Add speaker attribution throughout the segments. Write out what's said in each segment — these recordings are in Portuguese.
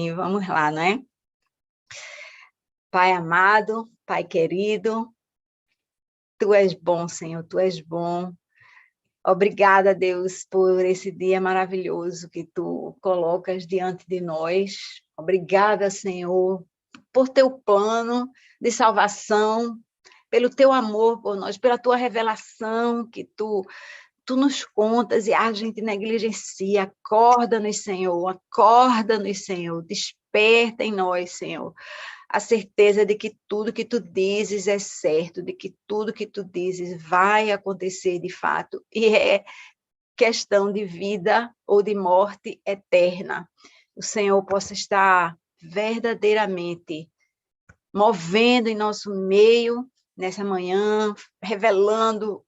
Speaker 1: E vamos lá, né? Pai amado, Pai querido, Tu és bom, Senhor, Tu és bom. Obrigada, Deus, por esse dia maravilhoso que Tu colocas diante de nós. Obrigada, Senhor, por Teu plano de salvação, pelo Teu amor por nós, pela Tua revelação que Tu nos contas e a gente negligencia. Acorda-nos, Senhor, desperta em nós, Senhor, a certeza de que tudo que Tu dizes é certo, de que tudo que Tu dizes vai acontecer de fato, e é questão de vida ou de morte eterna. O Senhor possa estar verdadeiramente movendo em nosso meio, nessa manhã, revelando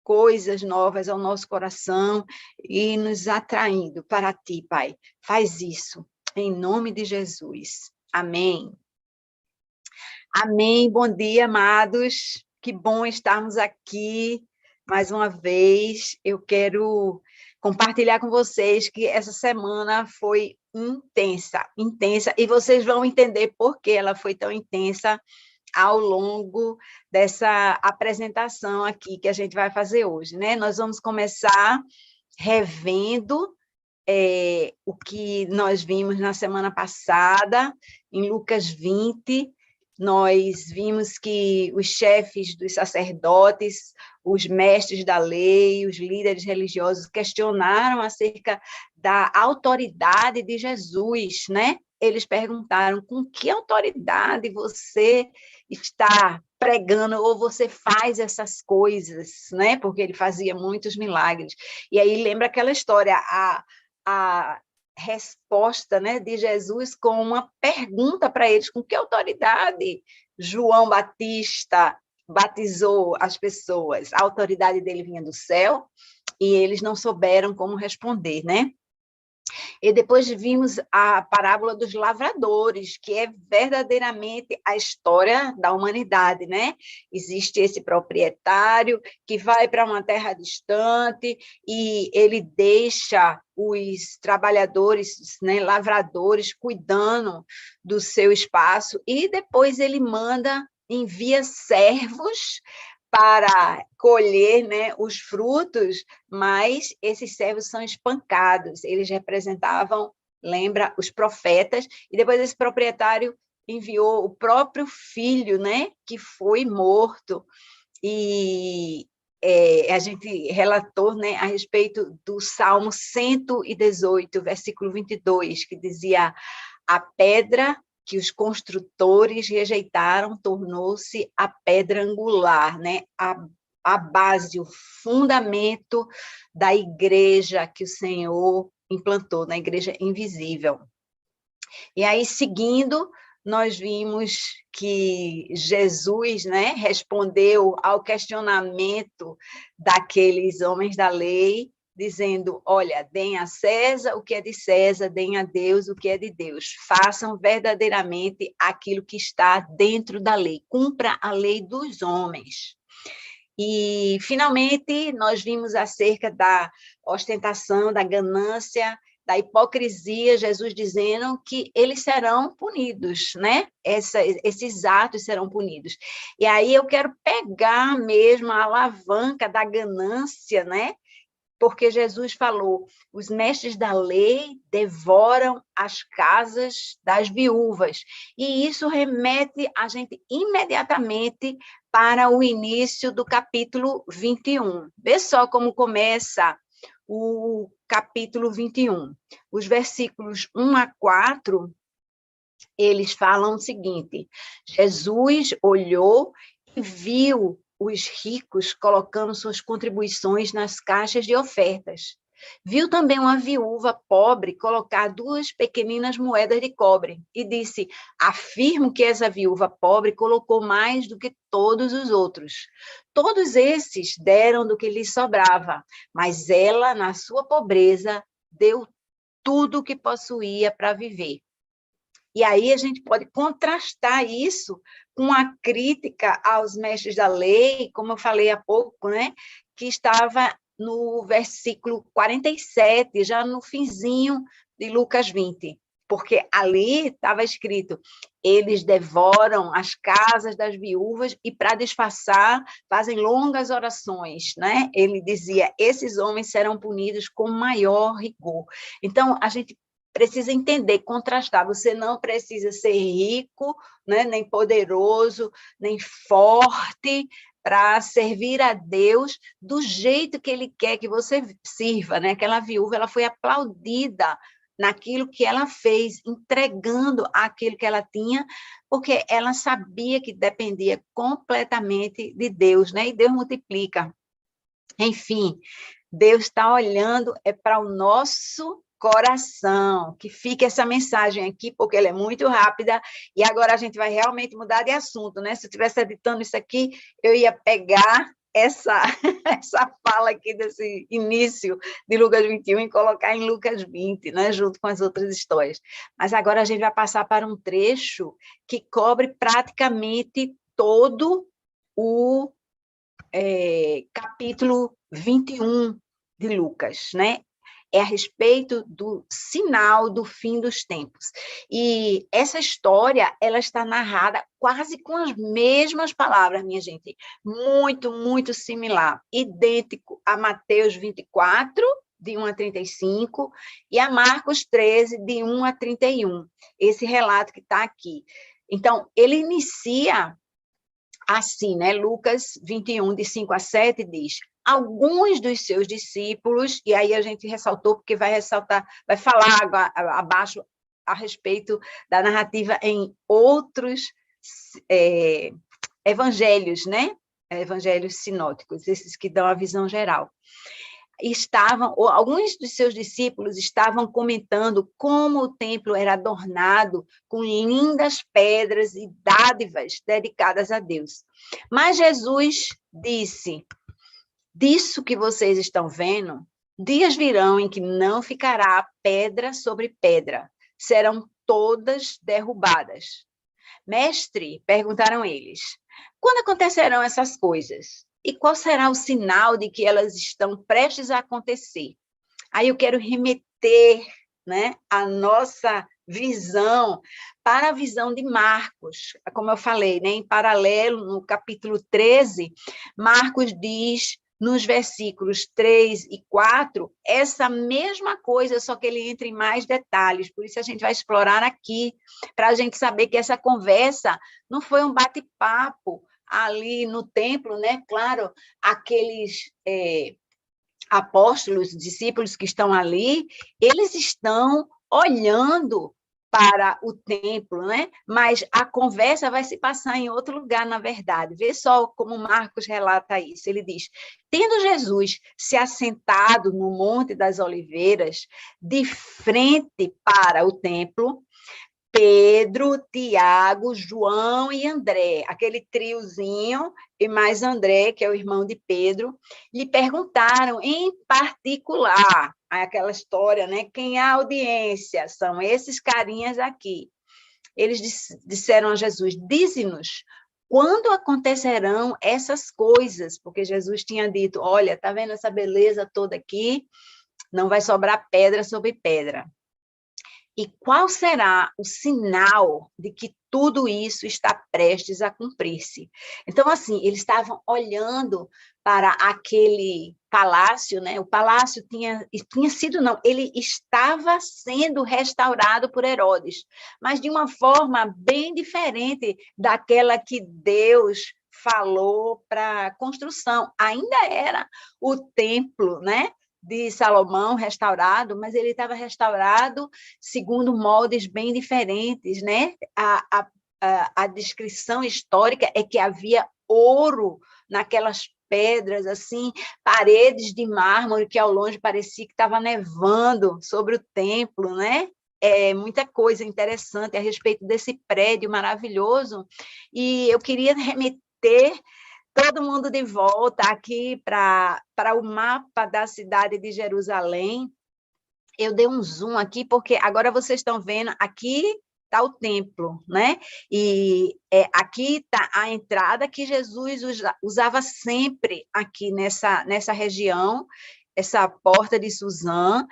Speaker 1: coisas novas ao nosso coração e nos atraindo para Ti, Pai. Faz isso, em nome de Jesus. Amém. Amém. Bom dia, amados. Que bom estarmos aqui mais uma vez. Eu quero compartilhar com vocês que essa semana foi intensa, e vocês vão entender por que ela foi tão intensa ao longo dessa apresentação aqui que a gente vai fazer hoje, né? Nós vamos começar revendo o que nós vimos na semana passada, em Lucas 20, nós vimos que os chefes dos sacerdotes, os mestres da lei, os líderes religiosos questionaram acerca da autoridade de Jesus, né? Eles perguntaram: com que autoridade você está pregando ou você faz essas coisas, né? Porque ele fazia muitos milagres. E aí lembra aquela história, a resposta, né, de Jesus com uma pergunta para eles: com que autoridade João Batista batizou as pessoas? A autoridade dele vinha do céu, e eles não souberam como responder, né? E depois vimos a parábola dos lavradores, que é verdadeiramente a história da humanidade, né? Existe esse proprietário que vai para uma terra distante e ele deixa os trabalhadores, né, lavradores, cuidando do seu espaço, e depois ele envia servos para colher, né, os frutos, mas esses servos são espancados. Eles representavam, lembra, os profetas, e depois esse proprietário enviou o próprio filho, né, que foi morto. E a gente relatou, né, a respeito do Salmo 118, versículo 22, que dizia: a pedra que os construtores rejeitaram tornou-se a pedra angular, né? A base, o fundamento da igreja que o Senhor implantou, na igreja invisível. E aí, seguindo, nós vimos que Jesus, né, respondeu ao questionamento daqueles homens da lei, dizendo: olha, deem a César o que é de César, deem a Deus o que é de Deus. Façam verdadeiramente aquilo que está dentro da lei. Cumpra a lei dos homens. E, finalmente, nós vimos acerca da ostentação, da ganância, da hipocrisia, Jesus dizendo que eles serão punidos, né? Esses atos serão punidos. E aí eu quero pegar mesmo a alavanca da ganância, né? Porque Jesus falou: os mestres da lei devoram as casas das viúvas. E isso remete a gente imediatamente para o início do capítulo 21. Vê só como começa o capítulo 21. Os versículos 1 a 4, eles falam o seguinte: Jesus olhou e viu os ricos colocando suas contribuições nas caixas de ofertas. Viu também uma viúva pobre colocar 2 pequeninas moedas de cobre e disse: afirmo que essa viúva pobre colocou mais do que todos os outros. Todos esses deram do que lhes sobrava, mas ela, na sua pobreza, deu tudo o que possuía para viver. E aí a gente pode contrastar isso com a crítica aos mestres da lei, como eu falei há pouco, né, que estava no versículo 47, já no finzinho de Lucas 20. porque ali estava escrito, eles devoram as casas das viúvas e, para disfarçar, fazem longas orações, né? Ele dizia, esses homens serão punidos com maior rigor. Então, a gente precisa entender, contrastar, você não precisa ser rico, né? Nem poderoso, nem forte, para servir a Deus do jeito que Ele quer que você sirva, né? Aquela viúva, ela foi aplaudida naquilo que ela fez, entregando aquilo que ela tinha, porque ela sabia que dependia completamente de Deus, né? E Deus multiplica. Enfim, Deus está olhando para o nosso coração, que fique essa mensagem aqui, porque ela é muito rápida, e agora a gente vai realmente mudar de assunto, né? Se eu estivesse editando isso aqui, eu ia pegar essa fala aqui desse início de Lucas 21 e colocar em Lucas 20, né, junto com as outras histórias. Mas agora a gente vai passar para um trecho que cobre praticamente todo o capítulo 21 de Lucas, né? É a respeito do sinal do fim dos tempos. E essa história, ela está narrada quase com as mesmas palavras, minha gente. Muito, muito similar. Idêntico a Mateus 24, de 1 a 35, e a Marcos 13, de 1 a 31. Esse relato que está aqui. Então, ele inicia assim, né? Lucas 21, de 5 a 7, diz, alguns dos seus discípulos, e aí a gente ressaltou, porque vai ressaltar, vai falar abaixo a respeito da narrativa em outros evangelhos, né? Evangelhos sinóticos, esses que dão a visão geral. Alguns dos seus discípulos estavam comentando como o templo era adornado com lindas pedras e dádivas dedicadas a Deus. Mas Jesus disse, disso que vocês estão vendo, dias virão em que não ficará pedra sobre pedra, serão todas derrubadas. Mestre, perguntaram eles, quando acontecerão essas coisas? E qual será o sinal de que elas estão prestes a acontecer? Aí eu quero remeter, né, a nossa visão para a visão de Marcos. Como eu falei, né, em paralelo, no capítulo 13, Marcos diz, nos versículos 3 e 4, essa mesma coisa, só que ele entra em mais detalhes. Por isso a gente vai explorar aqui, para a gente saber que essa conversa não foi um bate-papo ali no templo, né? Claro, aqueles apóstolos, discípulos que estão ali, eles estão olhando para o templo, né? Mas a conversa vai se passar em outro lugar, na verdade. Vê só como Marcos relata isso. Ele diz, tendo Jesus se assentado no Monte das Oliveiras, de frente para o templo, Pedro, Tiago, João e André, aquele triozinho, e mais André, que é o irmão de Pedro, lhe perguntaram em particular, aquela história, né? Quem é a audiência? São esses carinhas aqui. Eles disseram a Jesus, dize-nos, quando acontecerão essas coisas? Porque Jesus tinha dito, olha, está vendo essa beleza toda aqui? Não vai sobrar pedra sobre pedra. E qual será o sinal de que tudo isso está prestes a cumprir-se? Então, assim, eles estavam olhando para aquele palácio, né? O palácio tinha sido, não, ele estava sendo restaurado por Herodes, mas de uma forma bem diferente daquela que Deus falou para a construção. Ainda era o templo, né? De Salomão restaurado, mas ele estava restaurado segundo moldes bem diferentes, né? A descrição histórica é que havia ouro naquelas pedras, assim, paredes de mármore que ao longe parecia que estava nevando sobre o templo, né? Muita coisa interessante a respeito desse prédio maravilhoso, e eu queria remeter todo mundo de volta aqui para o mapa da cidade de Jerusalém. Eu dei um zoom aqui, porque agora vocês estão vendo, aqui está o templo, né? E aqui está a entrada que Jesus usava sempre aqui nessa região, essa porta de Suzã,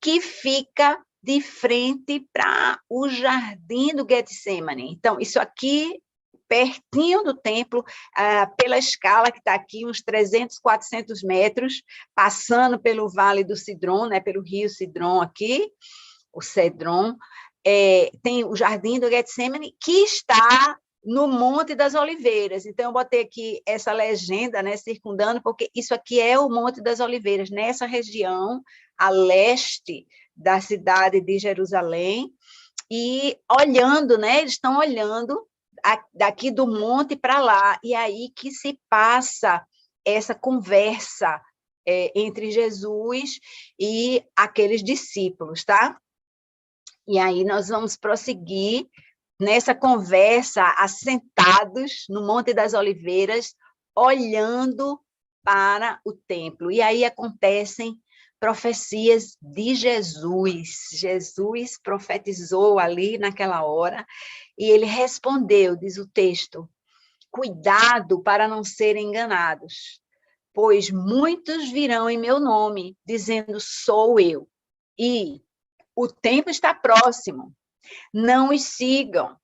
Speaker 1: que fica de frente para o jardim do Getsemane. Então, isso aqui, pertinho do templo, pela escala que está aqui, uns 300, 400 metros, passando pelo Vale do Cedron, né, pelo rio Cedron aqui, o Cedron, tem o jardim do Getsemane, que está no Monte das Oliveiras. Então, eu botei aqui essa legenda, né, circundando, porque isso aqui é o Monte das Oliveiras, nessa região, a leste da cidade de Jerusalém, e olhando, né, eles estão olhando daqui do monte para lá, e aí que se passa essa conversa entre Jesus e aqueles discípulos, tá? E aí nós vamos prosseguir nessa conversa, assentados no Monte das Oliveiras, olhando para o templo. E aí acontecem profecias de Jesus. Jesus profetizou ali naquela hora, e ele respondeu, diz o texto: cuidado para não serem enganados, pois muitos virão em meu nome, dizendo, sou eu. E o tempo está próximo. Não os sigam.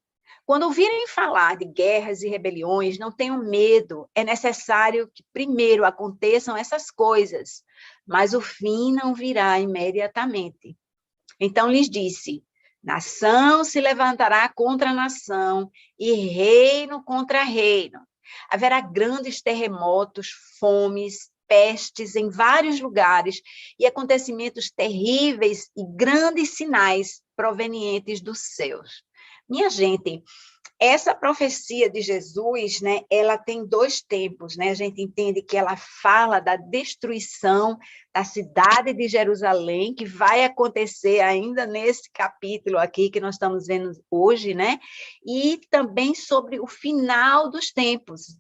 Speaker 1: Quando ouvirem falar de guerras e rebeliões, não tenham medo. É necessário que primeiro aconteçam essas coisas, mas o fim não virá imediatamente. Então lhes disse: nação se levantará contra nação e reino contra reino. Haverá grandes terremotos, fomes, pestes em vários lugares e acontecimentos terríveis e grandes sinais provenientes dos céus. Minha gente, essa profecia de Jesus, né, ela tem dois tempos, né? A gente entende que ela fala da destruição da cidade de Jerusalém, que vai acontecer ainda nesse capítulo aqui que nós estamos vendo hoje, né? E também sobre o final dos tempos.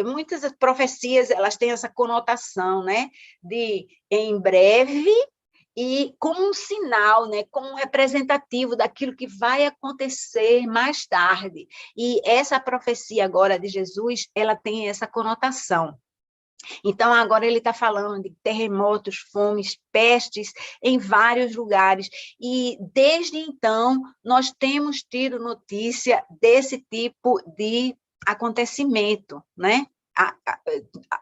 Speaker 1: Muitas profecias, elas têm essa conotação, né? De em breve, e como um sinal, né, como um representativo daquilo que vai acontecer mais tarde. E essa profecia agora de Jesus, ela tem essa conotação. Então, agora ele está falando de terremotos, fomes, pestes em vários lugares. E, desde então, nós temos tido notícia desse tipo de acontecimento, né?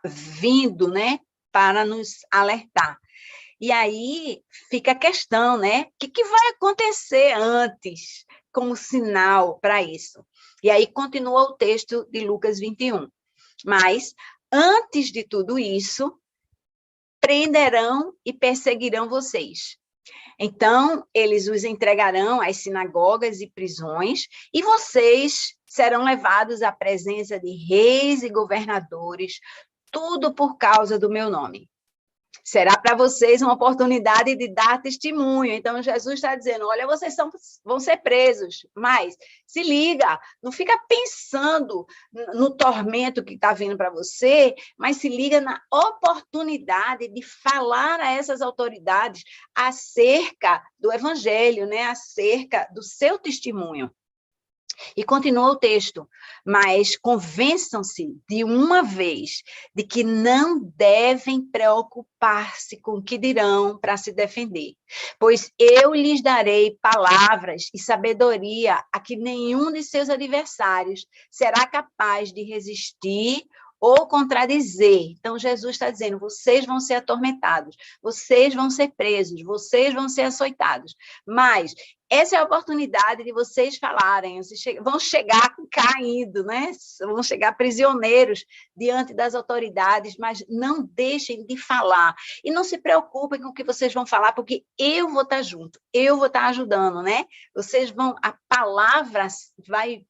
Speaker 1: Vindo, né, para nos alertar. E aí fica a questão, né? O que vai acontecer antes, como sinal para isso? E aí continua o texto de Lucas 21. Mas, antes de tudo isso, prenderão e perseguirão vocês. Então, eles os entregarão às sinagogas e prisões, e vocês serão levados à presença de reis e governadores, tudo por causa do meu nome. Será para vocês uma oportunidade de dar testemunho. Então, Jesus está dizendo, olha, vocês vão ser presos, mas se liga, não fica pensando no tormento que está vindo para você, mas se liga na oportunidade de falar a essas autoridades acerca do evangelho, né? Acerca do seu testemunho. E continua o texto, mas convençam-se de uma vez de que não devem preocupar-se com o que dirão para se defender, pois eu lhes darei palavras e sabedoria a que nenhum de seus adversários será capaz de resistir ou contradizer. Então, Jesus está dizendo, vocês vão ser atormentados, vocês vão ser presos, vocês vão ser açoitados, mas essa é a oportunidade de vocês falarem, vocês vão chegar caindo, né? Vão chegar prisioneiros diante das autoridades, mas não deixem de falar. E não se preocupem com o que vocês vão falar, porque eu vou estar junto, eu vou estar ajudando, né? A palavra vai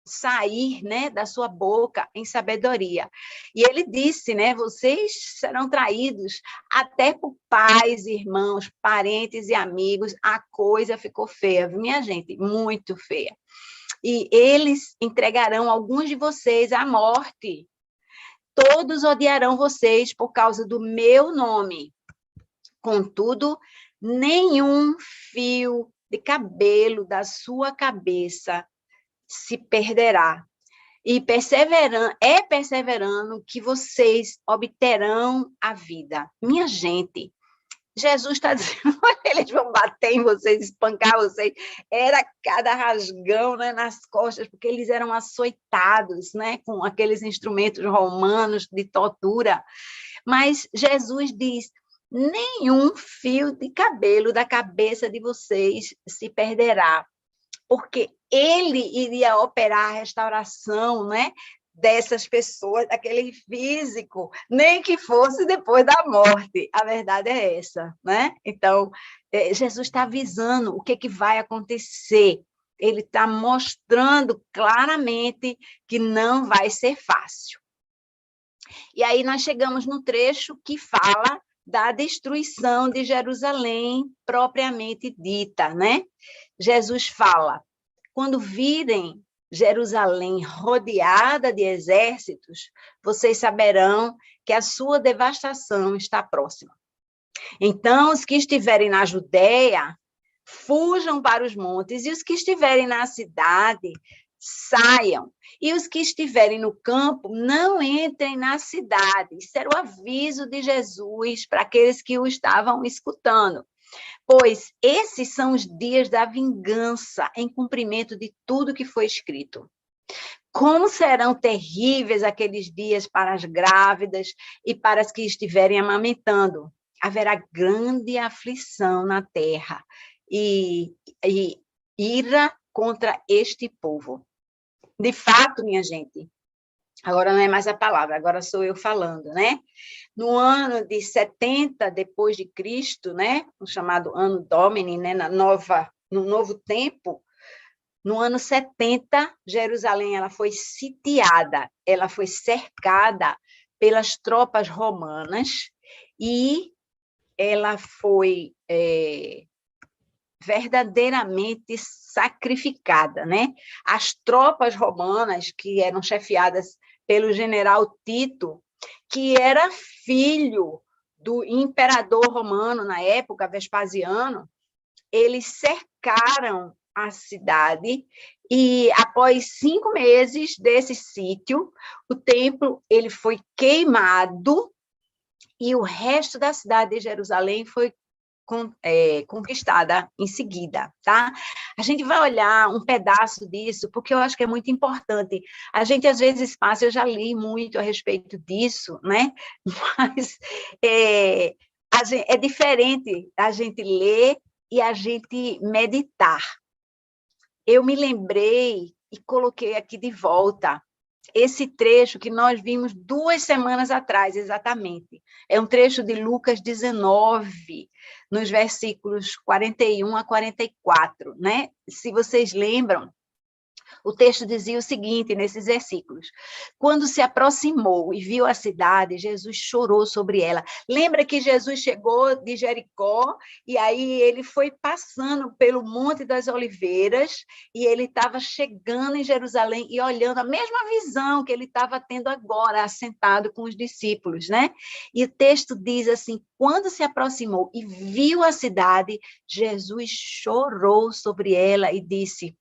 Speaker 1: sair, né, da sua boca em sabedoria. E ele disse, né, vocês serão traídos até por pais, irmãos, parentes e amigos. A coisa ficou feia, minha gente, muito feia. E eles entregarão alguns de vocês à morte. Todos odiarão vocês por causa do meu nome. Contudo, nenhum fio de cabelo da sua cabeça se perderá. E perseverando que vocês obterão a vida. Minha gente, Jesus está dizendo, eles vão bater em vocês, espancar vocês. Era cada rasgão, né, nas costas, porque eles eram açoitados, né, com aqueles instrumentos romanos de tortura. Mas Jesus diz, nenhum fio de cabelo da cabeça de vocês se perderá, porque ele iria operar a restauração, né, dessas pessoas, daquele físico, nem que fosse depois da morte. A verdade é essa, né? Então, Jesus está avisando o que vai acontecer. Ele está mostrando claramente que não vai ser fácil. E aí nós chegamos no trecho que fala da destruição de Jerusalém propriamente dita, né? Jesus fala, quando virem Jerusalém rodeada de exércitos, vocês saberão que a sua devastação está próxima. Então, os que estiverem na Judéia, fujam para os montes, e os que estiverem na cidade, saiam. E os que estiverem no campo, não entrem na cidade. Isso era o aviso de Jesus para aqueles que o estavam escutando. Pois esses são os dias da vingança, em cumprimento de tudo que foi escrito. Como serão terríveis aqueles dias para as grávidas e para as que estiverem amamentando. Haverá grande aflição na terra e ira contra este povo. De fato, minha gente, agora não é mais a palavra, agora sou eu falando, né? No ano de 70 depois de Cristo, né, o chamado ano Domini, né, no novo tempo, no ano 70, Jerusalém ela foi sitiada, ela foi cercada pelas tropas romanas e ela foi verdadeiramente sacrificada, né? As tropas romanas, que eram chefiadas pelo general Tito, que era filho do imperador romano na época, Vespasiano, eles cercaram a cidade e, após 5 meses desse sítio, o templo ele foi queimado e o resto da cidade de Jerusalém foi conquistada em seguida, tá? A gente vai olhar um pedaço disso, porque eu acho que é muito importante. A gente, às vezes, passa, eu já li muito a respeito disso, né? Mas é diferente a gente ler e a gente meditar. Eu me lembrei e coloquei aqui de volta esse trecho que nós vimos 2 semanas atrás, exatamente. É um trecho de Lucas 19, nos versículos 41 a 44, né? Se vocês lembram, o texto dizia o seguinte, nesses versículos, quando se aproximou e viu a cidade, Jesus chorou sobre ela. Lembra que Jesus chegou de Jericó, e aí ele foi passando pelo Monte das Oliveiras, e ele estava chegando em Jerusalém e olhando a mesma visão que ele estava tendo agora, assentado com os discípulos, né? E o texto diz assim, quando se aproximou e viu a cidade, Jesus chorou sobre ela e disse,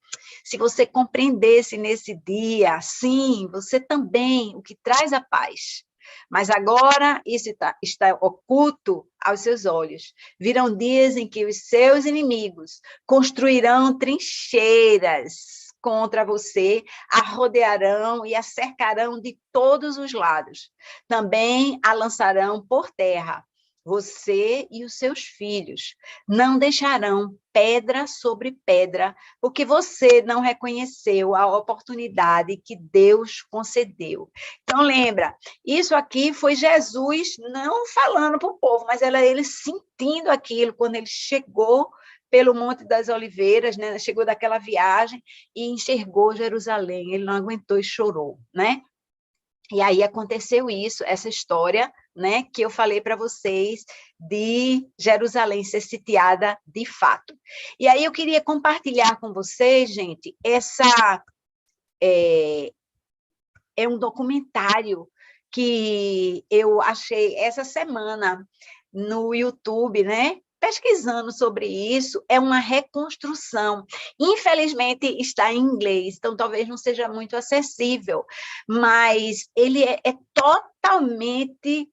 Speaker 1: se você compreendesse nesse dia, sim, você também, o que traz a paz. Mas agora isso está oculto aos seus olhos. Virão dias em que os seus inimigos construirão trincheiras contra você, a rodearão e a cercarão de todos os lados. Também a lançarão por terra. Você e os seus filhos não deixarão pedra sobre pedra, porque você não reconheceu a oportunidade que Deus concedeu. Então, lembra, isso aqui foi Jesus não falando para o povo, mas ele sentindo aquilo quando ele chegou pelo Monte das Oliveiras, né? Chegou daquela viagem e enxergou Jerusalém. Ele não aguentou e chorou, né? E aí aconteceu isso, essa história, né, que eu falei para vocês de Jerusalém ser sitiada de fato. E aí eu queria compartilhar com vocês, gente, é um documentário que eu achei essa semana no YouTube, né? pesquisando sobre isso, é uma reconstrução. Infelizmente, está em inglês, então talvez não seja muito acessível, mas ele é totalmente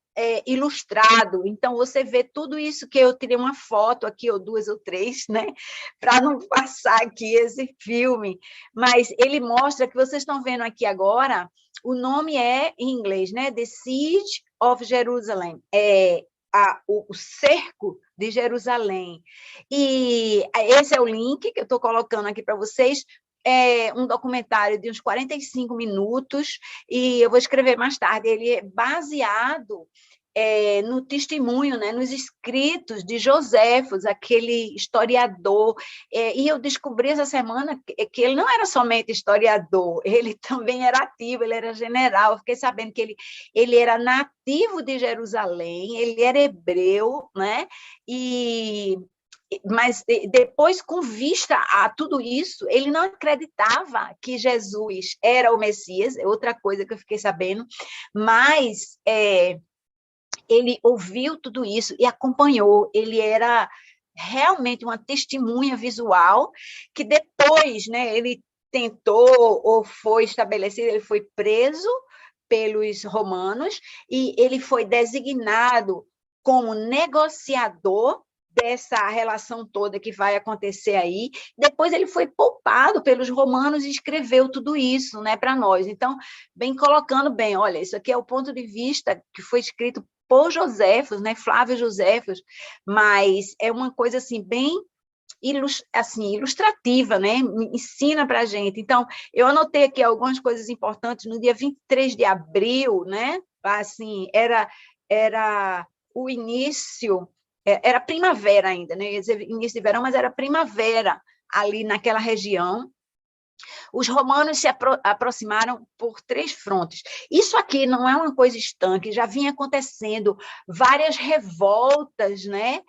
Speaker 1: ilustrado. Então, você vê tudo isso que eu tirei uma foto aqui, ou duas ou três, né? Para não passar aqui esse filme. Mas ele mostra que vocês estão vendo aqui agora, o nome é em inglês, né? The Siege of Jerusalem. O cerco de Jerusalém. E esse é o link que eu estou colocando aqui para vocês. É um documentário de uns 45 minutos, e eu vou escrever mais tarde. Ele é baseado no testemunho, né, nos escritos de Joséfos, aquele historiador. E eu descobri essa semana que ele não era somente historiador, ele também era ativo, ele era general. Eu fiquei sabendo que ele era nativo de Jerusalém, ele era hebreu, né? Mas depois, com vista a tudo isso, ele não acreditava que Jesus era o Messias, é outra coisa que eu fiquei sabendo, mas ele ouviu tudo isso e acompanhou. Ele era realmente uma testemunha visual que depois, né, ele tentou ou foi estabelecido, ele foi preso pelos romanos e ele foi designado como negociador dessa relação toda que vai acontecer aí. Depois ele foi poupado pelos romanos e escreveu tudo isso, né, para nós. Então, bem colocando bem, olha, isso aqui é o ponto de vista que foi escrito por Joséfos, né, Flávio Joséfos, mas é uma coisa assim bem ilustrativa, né? Ensina para a gente. Então, eu anotei aqui algumas coisas importantes. No dia 23 de abril, né? Assim, era o início, era primavera ainda, né? Ia dizer início de verão, mas era primavera ali naquela região. Os romanos se aproximaram por 3 frontes. Isso aqui não é uma coisa estanque, já vinha acontecendo várias revoltas, né?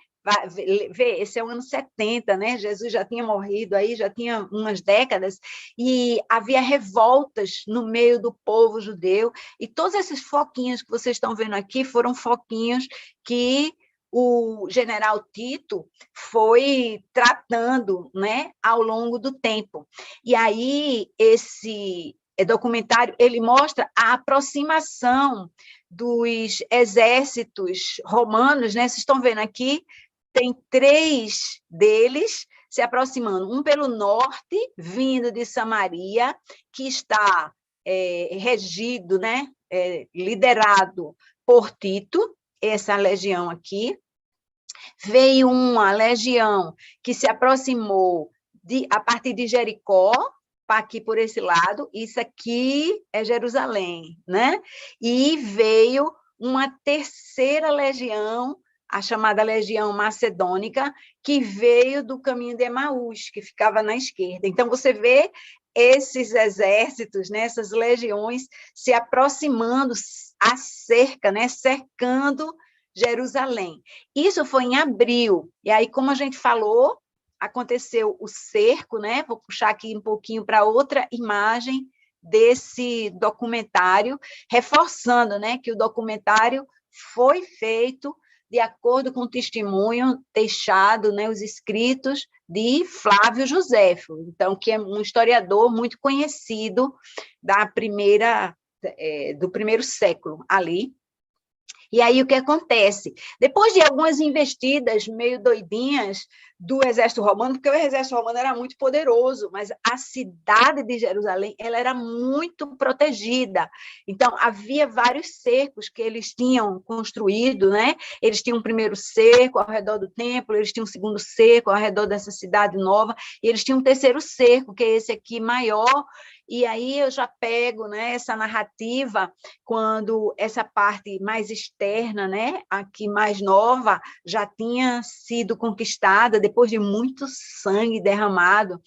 Speaker 1: Vê, esse é o ano 70, né? Jesus já tinha morrido aí, já tinha umas décadas, e havia revoltas no meio do povo judeu, e todos esses foquinhos que vocês estão vendo aqui foram foquinhos que o general Tito foi tratando, né, ao longo do tempo. E aí, esse documentário, ele mostra a aproximação dos exércitos romanos, né? Vocês estão vendo aqui, tem 3 deles se aproximando, um pelo norte, vindo de Samaria, que está regido, né, liderado por Tito, essa legião aqui. Veio uma legião que se aproximou a partir de Jericó, aqui por esse lado, isso aqui é Jerusalém, né? E veio uma terceira legião, a chamada Legião Macedônica, que veio do caminho de Emaús, que ficava na esquerda. Então, você vê esses exércitos, né, essas legiões se aproximando à cerca, né, cercando Jerusalém. Isso foi em abril, e aí, como a gente falou, aconteceu o cerco, né? Vou puxar aqui um pouquinho para outra imagem desse documentário, reforçando, né, que o documentário foi feito de acordo com o testemunho deixado, né, os escritos de Flávio Joséfo, então, que é um historiador muito conhecido do primeiro século ali. E aí, o que acontece? Depois de algumas investidas meio doidinhas do exército romano, porque o exército romano era muito poderoso, mas a cidade de Jerusalém ela era muito protegida. Então, havia vários cercos que eles tinham construído, né? Eles tinham um primeiro cerco ao redor do templo, eles tinham um segundo cerco ao redor dessa cidade nova, e eles tinham um terceiro cerco, que é esse aqui maior. E aí eu já pego, né, essa narrativa quando essa parte mais externa, né, aqui mais nova, já tinha sido conquistada depois de muito sangue derramado.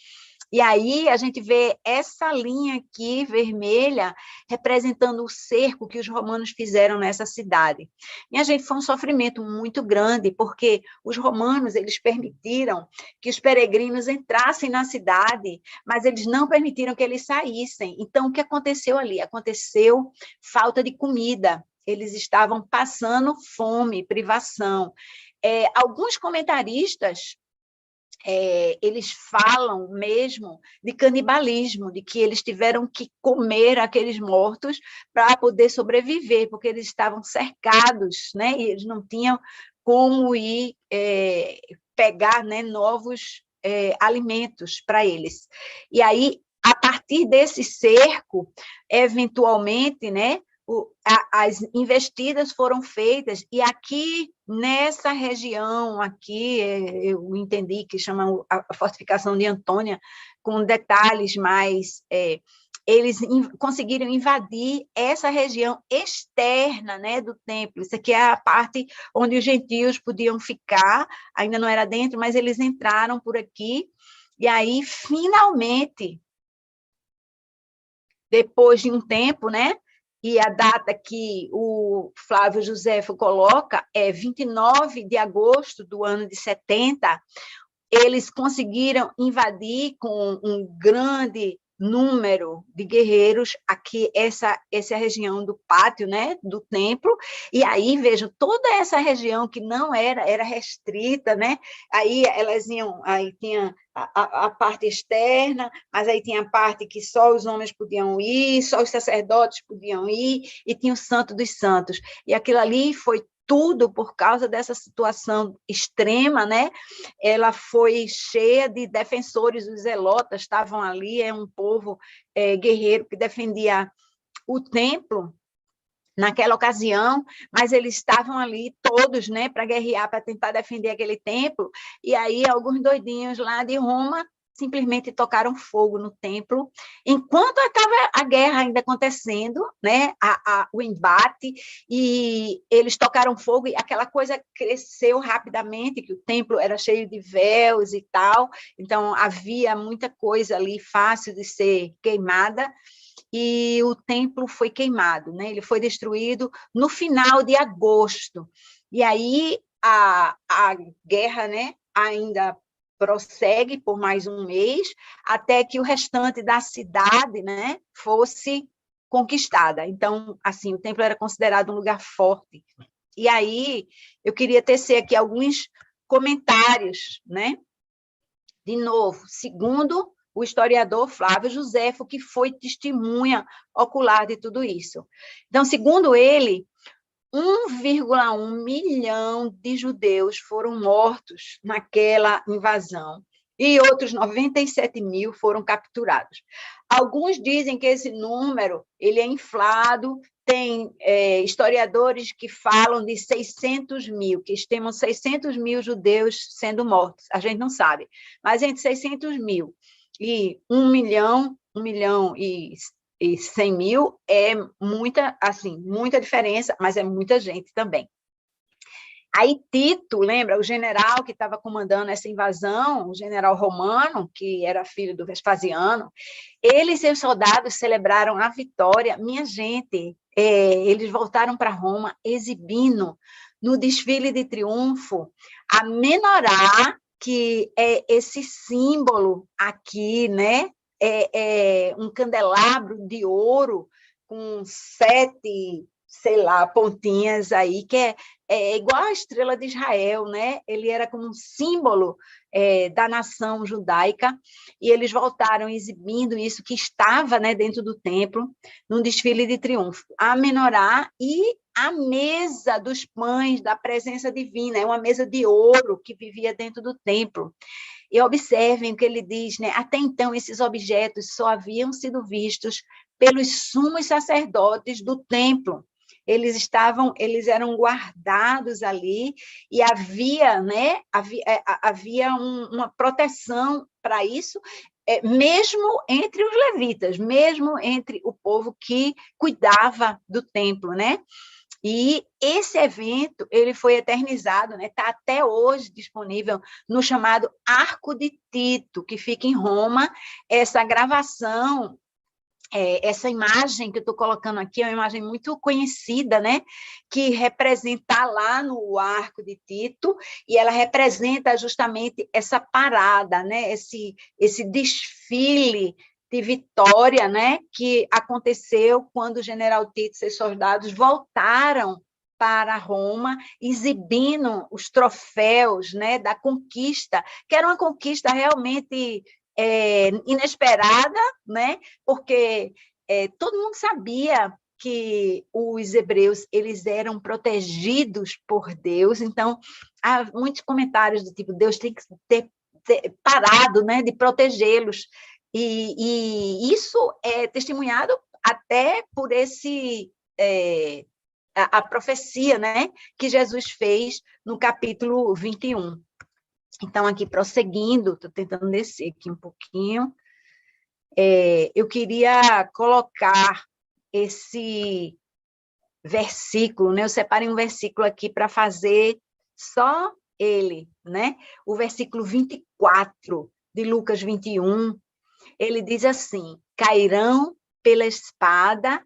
Speaker 1: E aí a gente vê essa linha aqui, vermelha, representando o cerco que os romanos fizeram nessa cidade. E a gente foi um sofrimento muito grande, porque os romanos, eles permitiram que os peregrinos entrassem na cidade, mas eles não permitiram que eles saíssem. Então, o que aconteceu ali? Aconteceu falta de comida. Eles estavam passando fome, privação. Alguns comentaristas eles falam mesmo de canibalismo, de que eles tiveram que comer aqueles mortos para poder sobreviver, porque eles estavam cercados, né? E eles não tinham como ir pegar, né, novos alimentos para eles. E aí, a partir desse cerco, eventualmente, né, as investidas foram feitas, e aqui, nessa região, aqui, eu entendi que chama a fortificação de Antônia, com detalhes mais... eles conseguiram invadir essa região externa, né, do templo. Isso aqui é a parte onde os gentios podiam ficar, ainda não era dentro, mas eles entraram por aqui, e aí, finalmente, depois de um tempo, né, e a data que o Flávio Josefo coloca é 29 de agosto do ano de 70, eles conseguiram invadir com um grande número de guerreiros aqui, essa região do pátio, né, do templo, e aí, vejam, toda essa região que não era restrita, né, aí elas iam, aí tinha a parte externa, mas aí tinha a parte que só os homens podiam ir, só os sacerdotes podiam ir, e tinha o Santo dos Santos, e aquilo ali foi tudo por causa dessa situação extrema, né? Ela foi cheia de defensores, os zelotas estavam ali, é um povo guerreiro que defendia o templo naquela ocasião, mas eles estavam ali todos, né, para guerrear, para tentar defender aquele templo, e aí alguns doidinhos lá de Roma simplesmente tocaram fogo no templo, enquanto estava a guerra ainda acontecendo, né, o embate, e eles tocaram fogo, e aquela coisa cresceu rapidamente, que o templo era cheio de véus e tal, então havia muita coisa ali fácil de ser queimada, e o templo foi queimado, né? Ele foi destruído no final de agosto, e aí a guerra, né, ainda prossegue por mais um mês, até que o restante da cidade, né, fosse conquistada. Então, assim, o templo era considerado um lugar forte. E aí, eu queria tecer aqui alguns comentários, né? De novo, segundo o historiador Flávio Josefo, que foi testemunha ocular de tudo isso. Então, segundo ele, 1,1 milhão de judeus foram mortos naquela invasão, e outros 97 mil foram capturados. Alguns dizem que esse número ele é inflado, tem historiadores que falam de 600 mil, que estimam 600 mil judeus sendo mortos, a gente não sabe, mas entre 600 mil e 1 milhão e 100 mil é muita, assim, muita diferença, mas é muita gente também. Aí Tito, lembra, o general que estava comandando essa invasão, o general romano, que era filho do Vespasiano, ele e seus soldados celebraram a vitória. Minha gente, eles voltaram para Roma exibindo no desfile de triunfo a menorá, que é esse símbolo aqui, né? Um candelabro de ouro com 7, sei lá, pontinhas aí, que é igual a estrela de Israel, né? Ele era como um símbolo da nação judaica, e eles voltaram exibindo isso que estava, né, dentro do templo, num desfile de triunfo. A menorá e a mesa dos pães da presença divina, é uma mesa de ouro que vivia dentro do templo. E observem o que ele diz, né? Até então, esses objetos só haviam sido vistos pelos sumos sacerdotes do templo. Eles eram guardados ali, e havia, né, havia uma proteção para isso, mesmo entre os levitas, mesmo entre o povo que cuidava do templo, né? E esse evento ele foi eternizado, né? Está até hoje disponível no chamado Arco de Tito, que fica em Roma. Essa gravação, essa imagem que eu estou colocando aqui é uma imagem muito conhecida, né? Que representa lá no Arco de Tito, e ela representa justamente essa parada, né? Esse desfile de vitória, né? Que aconteceu quando o general Tito e seus soldados voltaram para Roma, exibindo os troféus, né, da conquista, que era uma conquista realmente inesperada, né, porque todo mundo sabia que os hebreus eles eram protegidos por Deus, então há muitos comentários do tipo, Deus tem que ter parado, né, de protegê-los, e isso é testemunhado até por a profecia, né, que Jesus fez no capítulo 21. Então, aqui, prosseguindo, estou tentando descer aqui um pouquinho, eu queria colocar esse versículo, né? Eu separei um versículo aqui para fazer só ele, né? O versículo 24 de Lucas 21, ele diz assim: cairão pela espada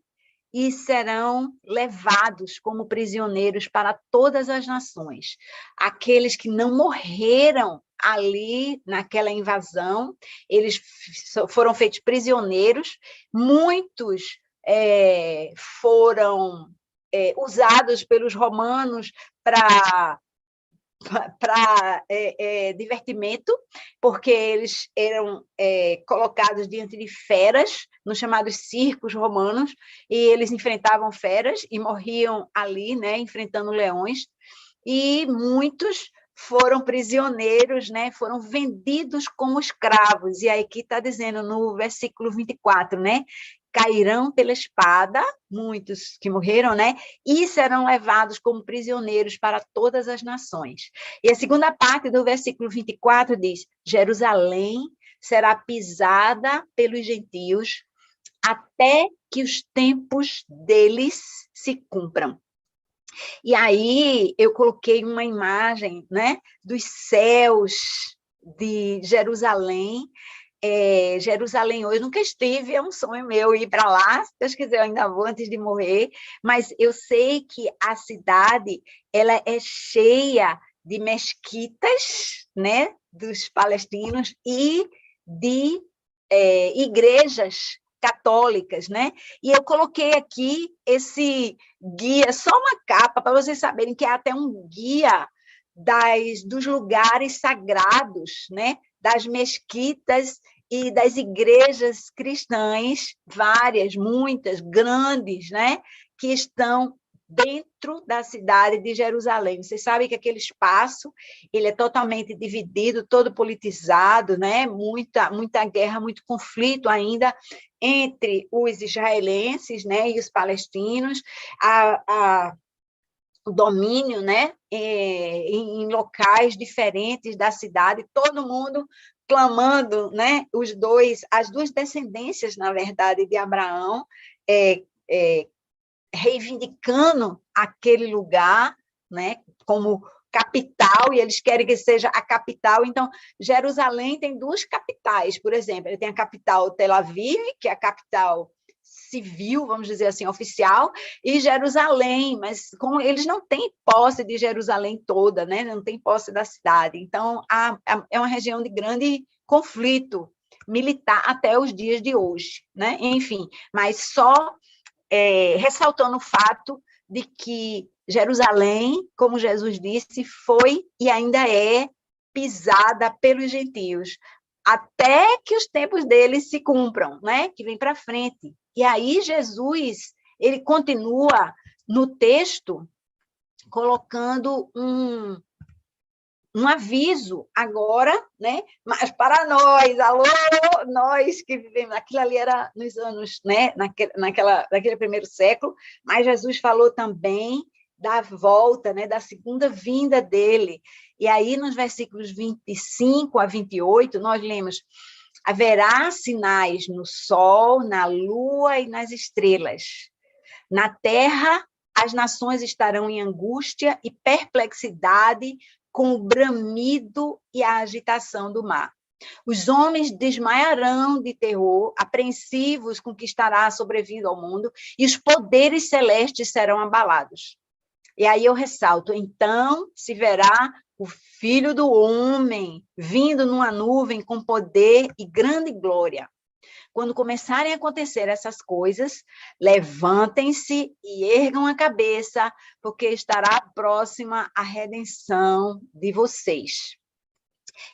Speaker 1: e serão levados como prisioneiros para todas as nações. Aqueles que não morreram ali naquela invasão, eles foram feitos prisioneiros, muitos foram usados pelos romanos para divertimento, porque eles eram colocados diante de feras, nos chamados circos romanos, e eles enfrentavam feras e morriam ali, né, enfrentando leões, e muitos foram prisioneiros, né, foram vendidos como escravos, e aí aqui está dizendo no versículo 24, né, cairão pela espada, muitos que morreram, né? E serão levados como prisioneiros para todas as nações. E a segunda parte do versículo 24 diz: Jerusalém será pisada pelos gentios até que os tempos deles se cumpram. E aí eu coloquei uma imagem, né, dos céus de Jerusalém. Jerusalém hoje, nunca estive, é um sonho meu ir para lá, se Deus quiser eu ainda vou antes de morrer, mas eu sei que a cidade ela é cheia de mesquitas, né, dos palestinos e de igrejas católicas, né? E eu coloquei aqui esse guia, só uma capa, para vocês saberem que é até um guia dos lugares sagrados, né? Das mesquitas e das igrejas cristãs, várias, muitas, grandes, né? Que estão dentro da cidade de Jerusalém. Vocês sabem que aquele espaço ele é totalmente dividido, todo politizado, né? Muita guerra, muito conflito ainda entre os israelenses, né? E os palestinos, o domínio, né, em locais diferentes da cidade, todo mundo clamando, né, as duas descendências, na verdade, de Abraão, reivindicando aquele lugar, né, como capital, e eles querem que seja a capital. Então, Jerusalém tem duas capitais, por exemplo, ele tem a capital Tel Aviv, que é a capital civil, vamos dizer assim, oficial, e Jerusalém, mas como eles não têm posse de Jerusalém toda, né? Não tem posse da cidade, então é uma região de grande conflito militar até os dias de hoje, né? Enfim, mas só ressaltando o fato de que Jerusalém, como Jesus disse, foi e ainda é pisada pelos gentios, até que os tempos deles se cumpram, né? Que vem para frente. E aí Jesus, ele continua no texto colocando um aviso agora, né? Mas para nós, alô, nós que vivemos, aquilo ali era nos anos, né? Naquele primeiro século, mas Jesus falou também da volta, né? Da segunda vinda dele. E aí, nos versículos 25 a 28, nós lemos: haverá sinais no sol, na lua e nas estrelas. Na terra, as nações estarão em angústia e perplexidade com o bramido e a agitação do mar. Os homens desmaiarão de terror, apreensivos com o que estará sobrevindo ao mundo, e os poderes celestes serão abalados. E aí eu ressalto: então se verá o Filho do Homem vindo numa nuvem com poder e grande glória. Quando começarem a acontecer essas coisas, levantem-se e ergam a cabeça, porque estará próxima a redenção de vocês.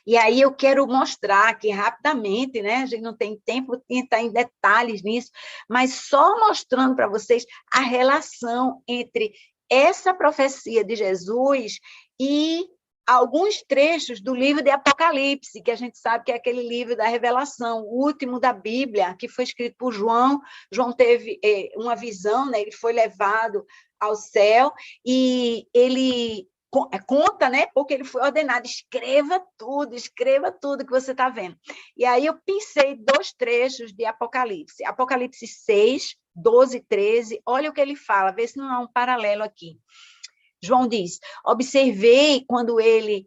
Speaker 1: E aí eu quero mostrar aqui rapidamente, né? A gente não tem tempo de entrar em detalhes nisso, mas só mostrando para vocês a relação entre essa profecia de Jesus e alguns trechos do livro de Apocalipse, que a gente sabe que é aquele livro da revelação, o último da Bíblia, que foi escrito por João. João teve uma visão, né? Ele foi levado ao céu e ele conta, né? Porque ele foi ordenado, escreva tudo que você está vendo. E aí eu pensei 2 trechos de Apocalipse. Apocalipse 6, 12 e 13, olha o que ele fala, vê se não há um paralelo aqui. João diz, observei quando ele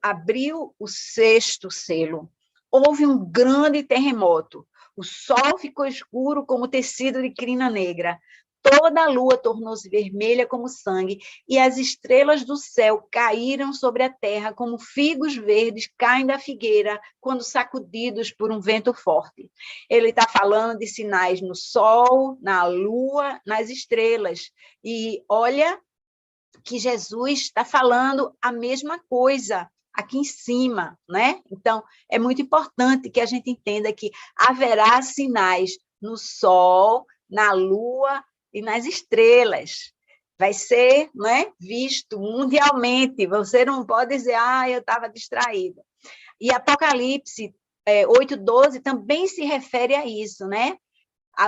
Speaker 1: abriu o 6º selo, houve um grande terremoto, o sol ficou escuro como tecido de crina negra, toda a lua tornou-se vermelha como sangue, e as estrelas do céu caíram sobre a terra como figos verdes caem da figueira quando sacudidos por um vento forte. Ele está falando de sinais no sol, na lua, nas estrelas. E olha que Jesus está falando a mesma coisa aqui em cima, né? Então, é muito importante que a gente entenda que haverá sinais no sol, na lua e nas estrelas. Vai ser, né, visto mundialmente. Você não pode dizer, eu estava distraída. E Apocalipse 8:12 também se refere a isso, né?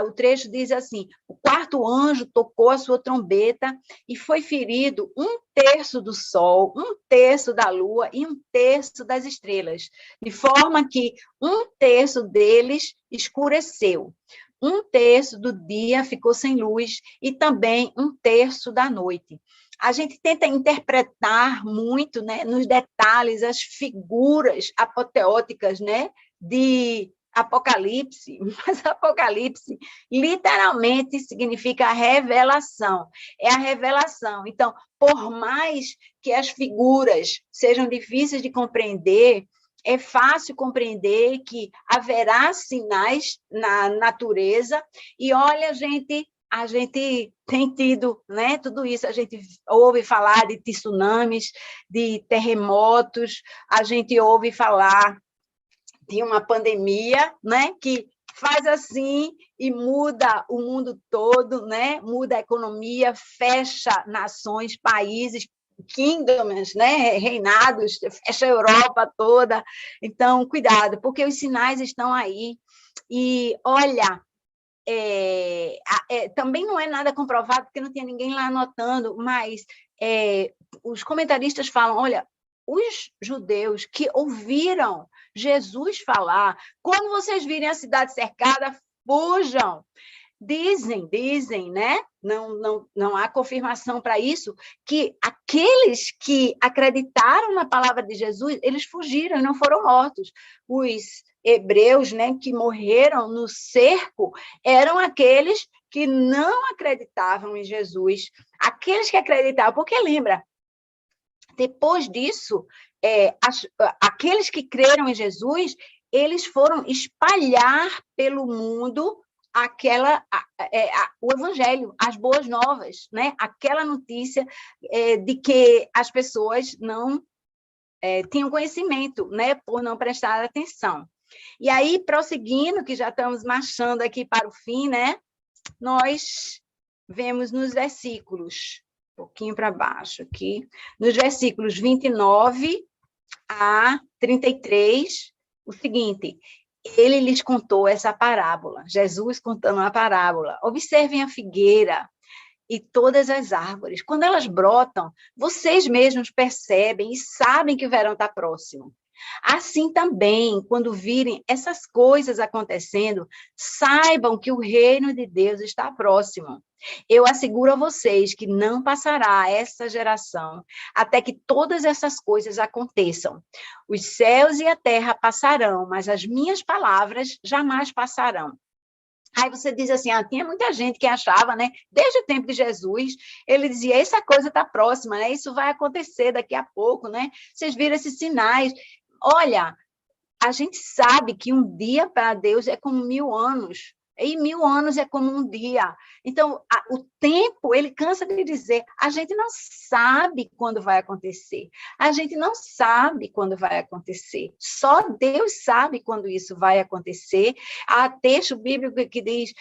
Speaker 1: O trecho diz assim, o 4º anjo tocou a sua trombeta e foi ferido 1/3 do sol, 1/3 da lua e 1/3 das estrelas, de forma que 1/3 deles escureceu. 1/3 do dia ficou sem luz e também 1/3 da noite. A gente tenta interpretar muito, né, nos detalhes as figuras apoteóticas, né, de Apocalipse, mas Apocalipse literalmente significa revelação, é a revelação. Então, por mais que as figuras sejam difíceis de compreender, é fácil compreender que haverá sinais na natureza, e olha, a gente tem tido, né, tudo isso, a gente ouve falar de tsunamis, de terremotos, a gente ouve falar de uma pandemia, né, que faz assim e muda o mundo todo, né, muda a economia, fecha nações, países, kingdoms, né, reinados, fecha a Europa toda. Então, cuidado, porque os sinais estão aí. E, olha, também não é nada comprovado, porque não tinha ninguém lá anotando, mas os comentaristas falam, olha, os judeus que ouviram Jesus falar, quando vocês virem a cidade cercada, fujam. Dizem, né? Não há confirmação para isso, que aqueles que acreditaram na palavra de Jesus, eles fugiram e não foram mortos. Os hebreus, né, que morreram no cerco, eram aqueles que não acreditavam em Jesus. Aqueles que acreditavam, porque lembra, depois disso, aqueles que creram em Jesus, eles foram espalhar pelo mundo o evangelho, as boas novas, né? Aquela notícia de que as pessoas não tinham conhecimento, né? Por não prestar atenção. E aí, prosseguindo, que já estamos marchando aqui para o fim, né? Nós vemos nos versículos, um pouquinho para baixo aqui, nos versículos 29 a 33, o seguinte: ele lhes contou essa parábola, Jesus contando uma parábola. Observem a figueira e todas as árvores. Quando elas brotam, vocês mesmos percebem e sabem que o verão está próximo. Assim também, quando virem essas coisas acontecendo, saibam que o reino de Deus está próximo. Eu asseguro a vocês que não passará essa geração até que todas essas coisas aconteçam. Os céus e a terra passarão, mas as minhas palavras jamais passarão. Aí você diz assim, tinha muita gente que achava, né, desde o tempo de Jesus, ele dizia, essa coisa está próxima, né, isso vai acontecer daqui a pouco, né, vocês viram esses sinais. Olha, a gente sabe que um dia para Deus é como 1000 anos, e 1000 anos é como um dia. Então, o tempo, ele cansa de dizer, a gente não sabe quando vai acontecer, a gente não sabe quando vai acontecer, só Deus sabe quando isso vai acontecer. Há texto bíblico que diz,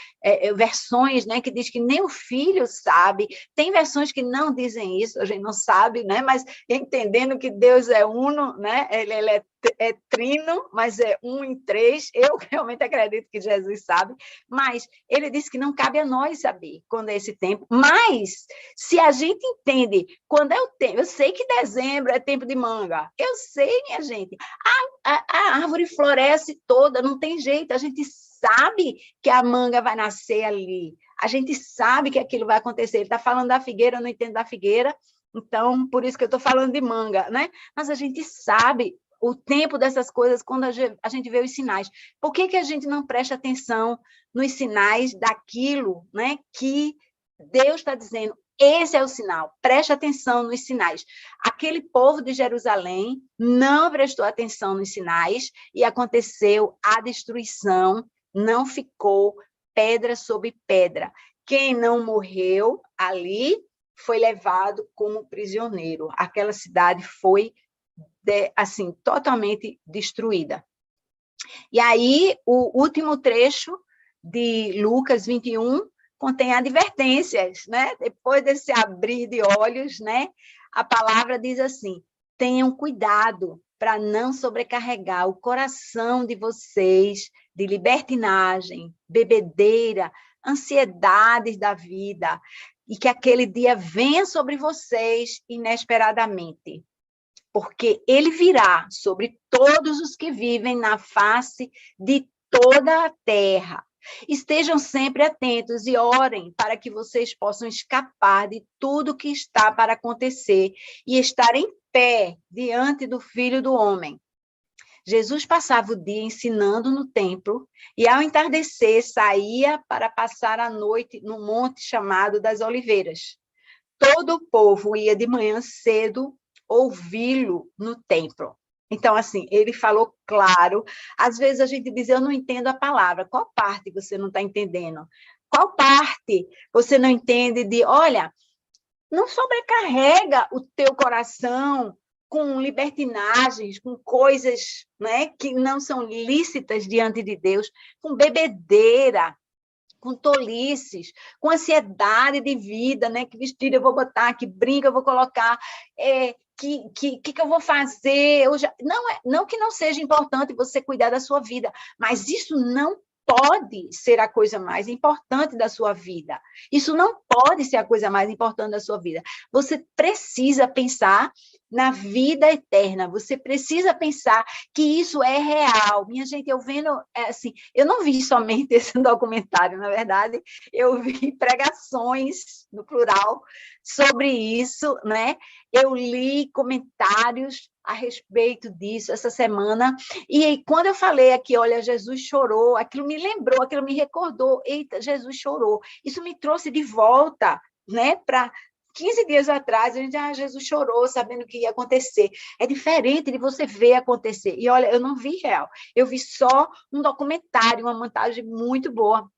Speaker 1: versões, né, que diz que nem o filho sabe, tem versões que não dizem isso, a gente não sabe, né, mas entendendo que Deus é uno, né, ele é trino, mas é um em três. Eu realmente acredito que Jesus sabe, mas ele disse que não cabe a nós saber quando é esse tempo. Mas, se a gente entende quando é o tempo, eu sei que dezembro é tempo de manga, eu sei, minha gente, a árvore floresce toda, não tem jeito, a gente sabe que a manga vai nascer ali, a gente sabe que aquilo vai acontecer. Ele está falando da figueira, eu não entendo da figueira, então, por isso que eu estou falando de manga, né? Mas a gente sabe o tempo dessas coisas quando a gente vê os sinais. Por que a gente não presta atenção nos sinais daquilo, né, que Deus está dizendo? Esse é o sinal, preste atenção nos sinais. Aquele povo de Jerusalém não prestou atenção nos sinais e aconteceu a destruição, não ficou pedra sobre pedra. Quem não morreu ali foi levado como prisioneiro. Aquela cidade foi assim, totalmente destruída. E aí, o último trecho de Lucas 21 contém advertências, né? Depois desse abrir de olhos, né? A palavra diz assim: tenham cuidado para não sobrecarregar o coração de vocês de libertinagem, bebedeira, ansiedades da vida, e que aquele dia venha sobre vocês inesperadamente, porque ele virá sobre todos os que vivem na face de toda a terra. Estejam sempre atentos e orem para que vocês possam escapar de tudo que está para acontecer e estar em pé diante do Filho do Homem. Jesus passava o dia ensinando no templo e, ao entardecer, saía para passar a noite no monte chamado das Oliveiras. Todo o povo ia de manhã cedo ouvi-lo no templo. Então, assim, ele falou claro. Às vezes a gente diz, eu não entendo a palavra. Qual parte você não está entendendo? Qual parte você não entende de, olha, não sobrecarrega o teu coração com libertinagens, com coisas, né, que não são lícitas diante de Deus, com bebedeira, com tolices, com ansiedade de vida, né? Que vestido eu vou botar, que brinco eu vou colocar, que eu vou fazer? Não que não seja importante você cuidar da sua vida, mas isso não pode ser a coisa mais importante da sua vida. Isso não pode ser a coisa mais importante da sua vida. Você precisa pensar na vida eterna, você precisa pensar que isso é real. Minha gente, eu vendo, assim, eu não vi somente esse documentário, na verdade, eu vi pregações, no plural, sobre isso, né? Eu li comentários a respeito disso essa semana, e quando eu falei aqui, olha, Jesus chorou, aquilo me lembrou, aquilo me recordou, eita, Jesus chorou. Isso me trouxe de volta, né, para 15 dias atrás, a gente, Jesus chorou, sabendo o que ia acontecer. É diferente de você ver acontecer. E olha, eu não vi real, eu vi só um documentário, uma montagem muito boa,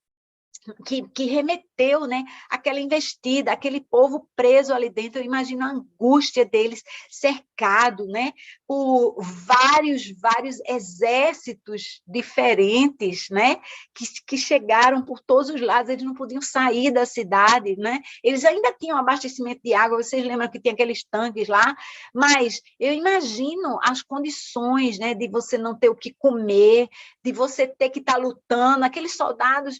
Speaker 1: que remeteu, né, aquela investida, aquele povo preso ali dentro. Eu imagino a angústia deles, cercado, né, por vários exércitos diferentes, né, que chegaram por todos os lados. Eles não podiam sair da cidade, né, eles ainda tinham abastecimento de água, vocês lembram que tinha aqueles tanques lá, mas eu imagino as condições, né, de você não ter o que comer, de você ter que estar lutando. Aqueles soldados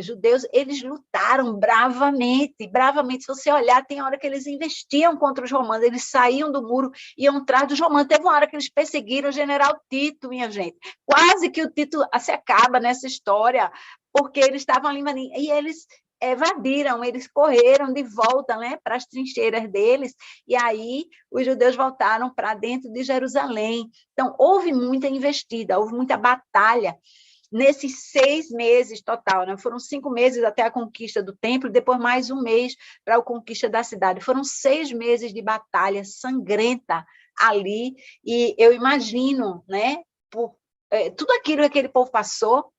Speaker 1: judeus, eles lutaram bravamente, bravamente. Se você olhar, tem hora que eles investiam contra os romanos, eles saíam do muro, iam atrás dos romanos. Teve uma hora que eles perseguiram o general Tito, minha gente. Quase que o Tito se acaba nessa história, porque eles estavam ali, e eles evadiram, eles correram de volta, né, para as trincheiras deles, e aí os judeus voltaram para dentro de Jerusalém. Então, houve muita investida, houve muita batalha nesses 6 meses total, né? Foram 5 meses até a conquista do templo, depois mais um mês para a conquista da cidade. Foram 6 meses de batalha sangrenta ali, e eu imagino, né, por tudo aquilo que aquele povo passou.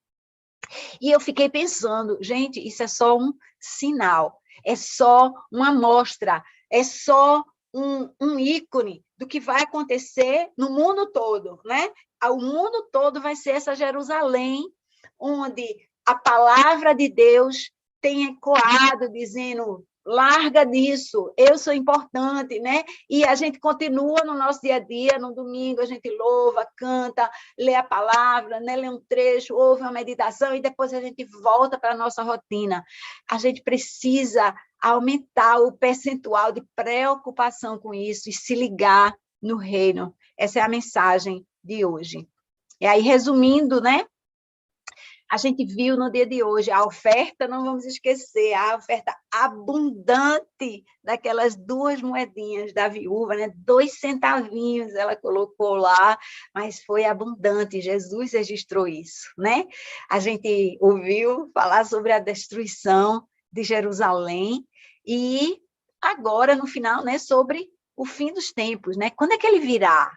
Speaker 1: E eu fiquei pensando, gente, isso é só um sinal, é só uma amostra, é só um ícone do que vai acontecer no mundo todo, né? O mundo todo vai ser essa Jerusalém, onde a palavra de Deus tem ecoado, dizendo: larga disso, eu sou importante, né? E a gente continua no nosso dia a dia, no domingo a gente louva, canta, lê a palavra, né? Lê um trecho, ouve uma meditação e depois a gente volta para a nossa rotina. A gente precisa aumentar o percentual de preocupação com isso e se ligar no reino. Essa é a mensagem de hoje. E aí, resumindo, né? A gente viu no dia de hoje a oferta, não vamos esquecer, a oferta abundante daquelas 2 moedinhas da viúva, né? 2 centavinhos ela colocou lá, mas foi abundante, Jesus registrou isso, né? A gente ouviu falar sobre a destruição de Jerusalém e agora, no final, né, sobre o fim dos tempos, né? Quando é que ele virá?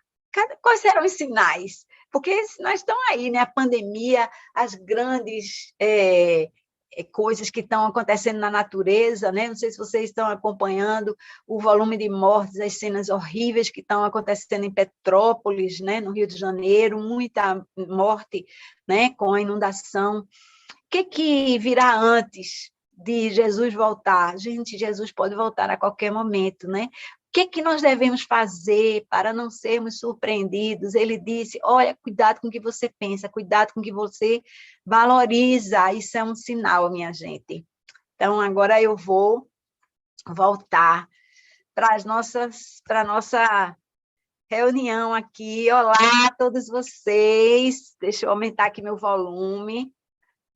Speaker 1: Quais serão os sinais? Porque nós estamos aí, né? A pandemia, as grandes coisas que estão acontecendo na natureza, né? Não sei se vocês estão acompanhando o volume de mortes, as cenas horríveis que estão acontecendo em Petrópolis, né? No Rio de Janeiro, muita morte, né? Com a inundação. O que virá antes de Jesus voltar? Gente, Jesus pode voltar a qualquer momento, né? O que nós devemos fazer para não sermos surpreendidos? Ele disse, olha, cuidado com o que você pensa, cuidado com o que você valoriza, isso é um sinal, minha gente. Então, agora eu vou voltar para a nossa reunião aqui. Olá a todos vocês, deixa eu aumentar aqui meu volume,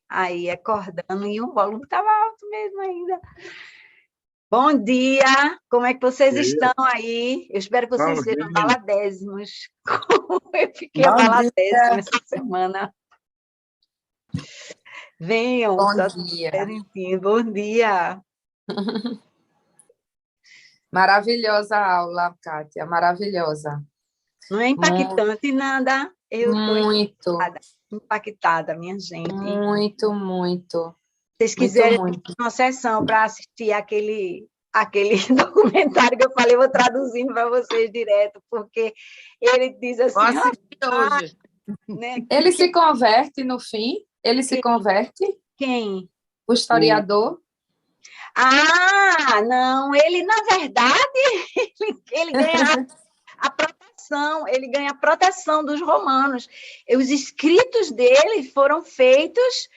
Speaker 1: aí acordando, e o volume estava alto mesmo ainda. Bom dia, como é que vocês estão aí? Eu espero que vocês sejam baladésimos, como eu fiquei baladésima essa semana. Venham,
Speaker 2: Bom
Speaker 1: só
Speaker 2: dia.
Speaker 1: bom dia.
Speaker 2: Maravilhosa a aula, Kátia, maravilhosa.
Speaker 1: Não é impactante nada, eu estou impactada, minha gente.
Speaker 2: Muito, muito.
Speaker 1: Se vocês quiserem uma sessão para assistir aquele documentário que eu falei, eu vou traduzindo para vocês direto, porque ele diz assim...
Speaker 2: hoje. Né? Ele se converte no fim? Ele se converte?
Speaker 1: Quem?
Speaker 2: O historiador?
Speaker 1: Ah, não, ele, na verdade, ele ganha a proteção, ele ganha a proteção dos romanos. Os escritos dele foram feitos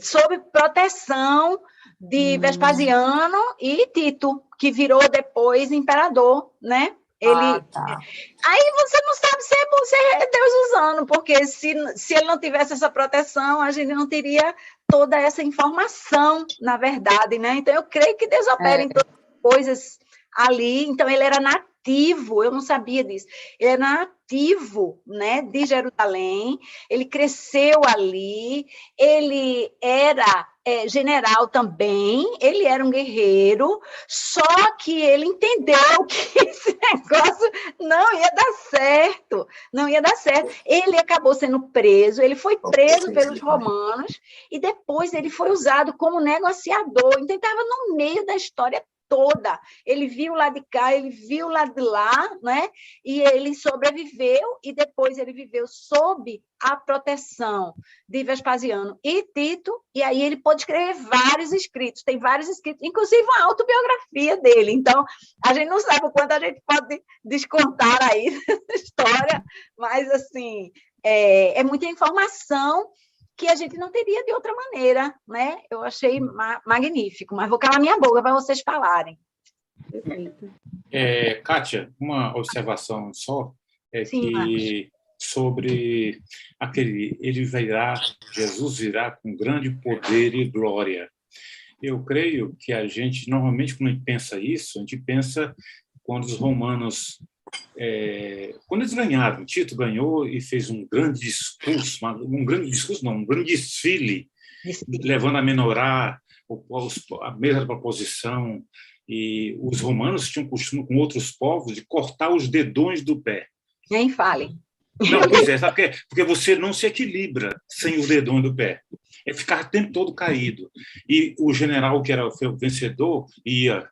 Speaker 1: sob proteção de Vespasiano e Tito, que virou depois imperador, né? Ele...
Speaker 2: tá.
Speaker 1: Aí você não sabe se é Deus usando, porque se ele não tivesse essa proteção, a gente não teria toda essa informação, na verdade, né? Então, eu creio que Deus opera em todas as coisas ali. Então, ele era nativo, eu não sabia disso. Ele era nativo, né, de Jerusalém, ele cresceu ali, ele era general também, ele era um guerreiro, só que ele entendeu que esse negócio não ia dar certo, não ia dar certo. Ele acabou sendo preso, ele foi preso pelos romanos e depois ele foi usado como negociador, então ele estava no meio da história toda. Ele viu lá de cá, ele viu lá de lá, né? E ele sobreviveu e depois ele viveu sob a proteção de Vespasiano e Tito, e aí ele pôde escrever vários escritos, tem vários escritos, inclusive uma autobiografia dele. Então, a gente não sabe o quanto a gente pode descontar aí dessa história, mas, assim, é muita informação que a gente não teria de outra maneira, né? Eu achei magnífico, mas vou calar minha boca para vocês falarem.
Speaker 3: Perfeito. Kátia, uma observação só,
Speaker 1: Sim,
Speaker 3: que
Speaker 1: Marcos.
Speaker 3: sobre Jesus virá com grande poder e glória. Eu creio que a gente, normalmente, quando a gente pensa isso, a gente pensa quando os romanos... quando eles ganharam, Tito ganhou e fez um grande discurso, um grande desfile, levando a menorá, a mesa da proposição, e os romanos tinham costume com outros povos de cortar os dedões do pé.
Speaker 1: Nem fale.
Speaker 3: Não, pois é, sabe por quê? Porque você não se equilibra sem o dedão do pé. É ficar o tempo todo caído. E o general, foi o vencedor, ia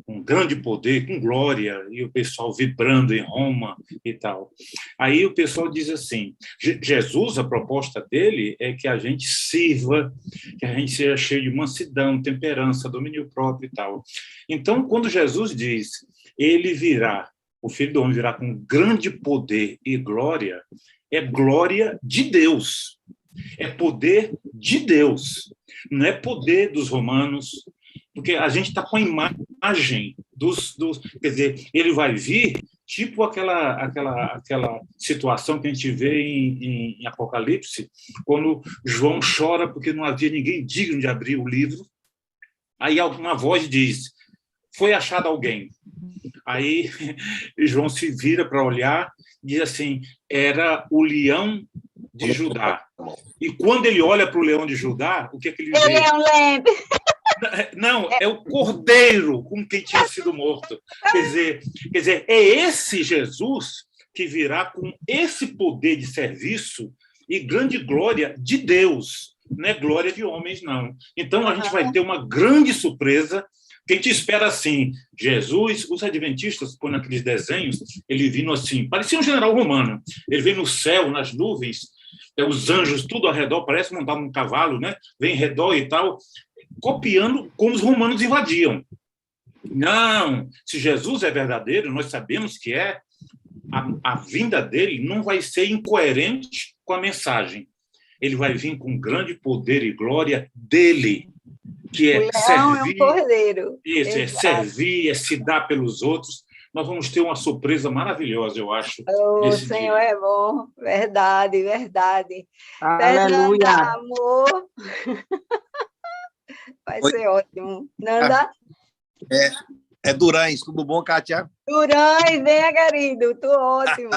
Speaker 3: com grande poder, com glória, e o pessoal vibrando em Roma e tal. Aí o pessoal diz assim, Jesus, a proposta dele é que a gente sirva, que a gente seja cheio de mansidão, temperança, domínio próprio e tal. Então, quando Jesus diz, ele virá, o Filho do Homem virá com grande poder e glória, é glória de Deus, é poder de Deus, não é poder dos romanos, porque a gente está com a imagem quer dizer, ele vai vir tipo aquela situação que a gente vê em Apocalipse, quando João chora porque não havia ninguém digno de abrir o livro, aí uma voz diz, foi achado alguém. Aí João se vira para olhar e diz assim, era o leão de Judá. E quando ele olha para o leão de Judá, o que é que ele vê?
Speaker 1: É um lembre.
Speaker 3: Não, é o cordeiro com quem tinha sido morto. Quer dizer, é esse Jesus que virá com esse poder de serviço e grande glória de Deus, não é glória de homens, não. Então, a gente vai ter uma grande surpresa. Quem te espera assim, Jesus, os adventistas, põem naqueles desenhos, ele vindo assim, parecia um general romano, ele vem no céu, nas nuvens, os anjos tudo ao redor, parece montar um cavalo, né? Vem em redor e tal, copiando como os romanos invadiam. Não, se Jesus é verdadeiro, nós sabemos que é, a vinda dele não vai ser incoerente com a mensagem. Ele vai vir com grande poder e glória dele, que é servir,
Speaker 1: é um cordeiro.
Speaker 3: Isso, é servir, é se dar pelos outros. Nós vamos ter uma surpresa maravilhosa, eu acho.
Speaker 1: O Senhor dia. É bom, verdade, verdade.
Speaker 2: Aleluia.
Speaker 1: Fernanda, amor. Vai ser ótimo. Nanda?
Speaker 4: É Durães, tudo bom, Kátia?
Speaker 1: Durães, venha, querido, tudo ótimo.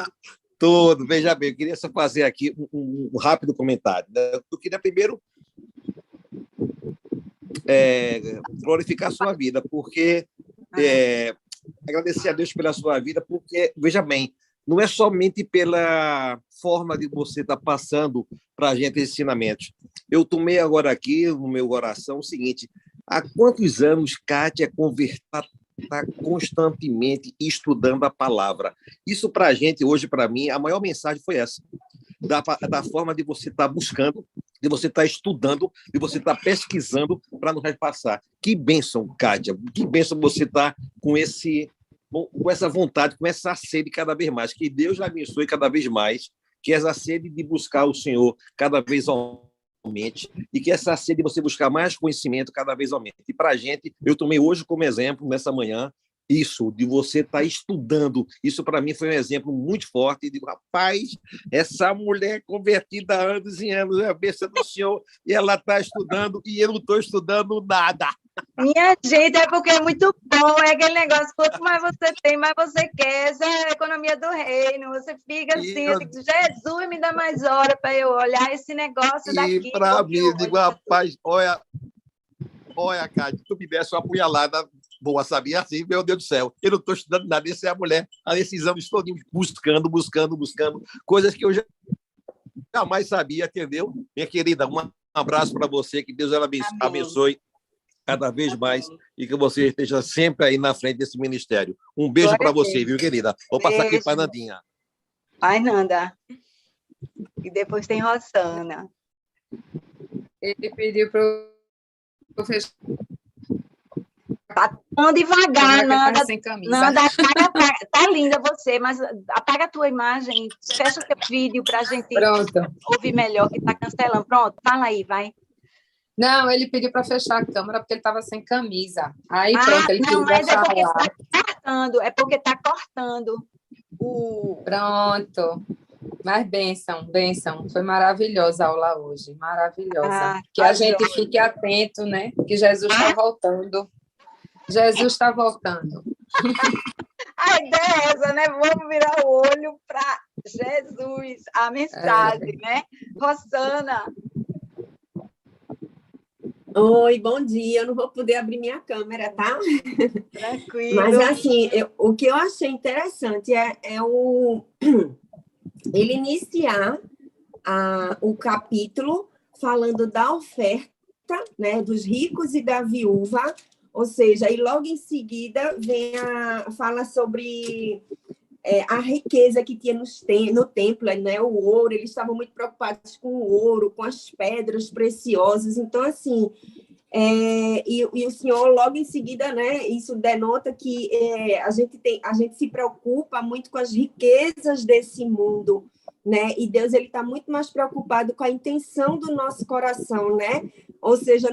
Speaker 4: Tudo, veja bem, eu queria só fazer aqui um rápido comentário. Eu queria primeiro glorificar a sua vida, porque agradecer a Deus pela sua vida, porque, veja bem, não é somente pela forma de você estar passando para a gente esses ensinamentos. Eu tomei agora aqui no meu coração o seguinte, há quantos anos Kátia está constantemente estudando a palavra? Isso para a gente, hoje, para mim, a maior mensagem foi essa, da forma de você estar buscando, de você estar estudando, de você estar pesquisando para nos repassar. Que bênção, Kátia, que bênção você estar com essa vontade, com essa sede cada vez mais. Que Deus lhe abençoe cada vez mais, que essa sede de buscar o Senhor cada vez aumente e que essa sede de você buscar mais conhecimento cada vez aumente. E para a gente, eu tomei hoje como exemplo, nessa manhã, isso, de você estar estudando. Isso, para mim, foi um exemplo muito forte. E digo, rapaz, essa mulher convertida há anos e anos, é a bênção do Senhor, e ela está estudando, e eu não estou estudando nada.
Speaker 1: Minha gente, é porque é muito bom, é aquele negócio, quanto mais você tem, mais você quer, essa é a economia do reino, você fica assim, eu digo, Jesus, me dá mais hora para eu olhar esse negócio daqui.
Speaker 4: E para mim, eu digo, rapaz, olha, Cátia, tu me desse uma apunhalada boa, sabia? Assim, meu Deus do céu, eu não estou estudando nada, essa é a mulher, nesses anos todos, buscando, coisas que eu jamais sabia, entendeu? Minha querida, um abraço para você, que Deus abençoe cada vez mais e que você esteja sempre aí na frente desse ministério. Um beijo para você, viu, querida? Vou passar aqui para a Nandinha.
Speaker 1: Vai, Nanda. E depois tem Rosana.
Speaker 2: Ele pediu para eu fechar.
Speaker 1: Tá tão devagar, Nanda.
Speaker 2: Tá sem camisa.
Speaker 1: Nanda, tá linda você, mas apaga a tua imagem, fecha o teu vídeo para a gente ouvir melhor, que tá cancelando. Pronto, fala aí, vai.
Speaker 2: Não, ele pediu para fechar a câmera porque ele estava sem camisa. Aí, pronto, ele pediu para falar.
Speaker 1: É porque está cortando.
Speaker 2: Pronto. Mas bênção. Foi maravilhosa a aula hoje, maravilhosa. Que a gente fique atento, né? Que Jesus está voltando. Jesus está voltando.
Speaker 1: A ideia é essa, né? Vamos virar o olho para Jesus, a mensagem, né? Rosana.
Speaker 5: Oi, bom dia. Eu não vou poder abrir minha câmera, tá?
Speaker 1: Tranquilo.
Speaker 5: Mas, assim, o que eu achei interessante é ele iniciar o capítulo falando da oferta, né, dos ricos e da viúva, ou seja, e logo em seguida fala sobre a riqueza que tinha no templo, né, o ouro. Eles estavam muito preocupados com o ouro, com as pedras preciosas. Então, assim, e o Senhor, logo em seguida, né, isso denota que a gente se preocupa muito com as riquezas desse mundo, né? E Deus, ele está muito mais preocupado com a intenção do nosso coração, né? Ou seja,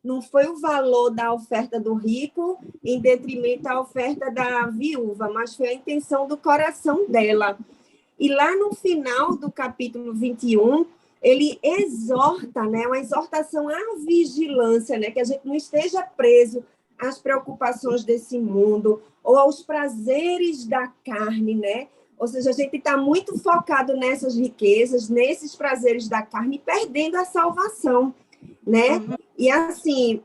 Speaker 5: não foi o valor da oferta do rico em detrimento da oferta da viúva, mas foi a intenção do coração dela. E lá no final do capítulo 21, ele exorta, né, uma exortação à vigilância, né, que a gente não esteja preso às preocupações desse mundo ou aos prazeres da carne, né? Ou seja, a gente está muito focado nessas riquezas, nesses prazeres da carne, perdendo a salvação, né? Uhum. E assim,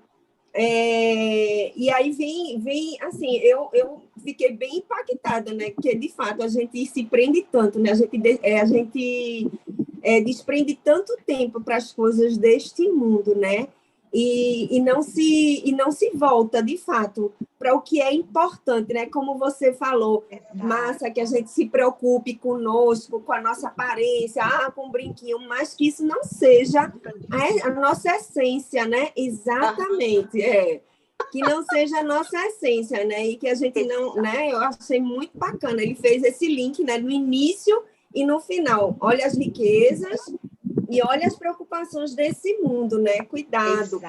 Speaker 5: e aí vem assim, eu fiquei bem impactada, né? Porque, de fato, a gente se prende tanto, né? A gente desprende tanto tempo para as coisas deste mundo, né? E não se volta, de fato, para o que é importante, né? Como você falou, Márcia, que a gente se preocupe conosco, com a nossa aparência, com um brinquinho, mas que isso não seja a nossa essência, né? Exatamente, que não seja a nossa essência, né? E que a gente não, né? Eu achei muito bacana. Ele fez esse link, né? No início e no final. Olha as riquezas e olha as preocupações desse mundo, né? Cuidado,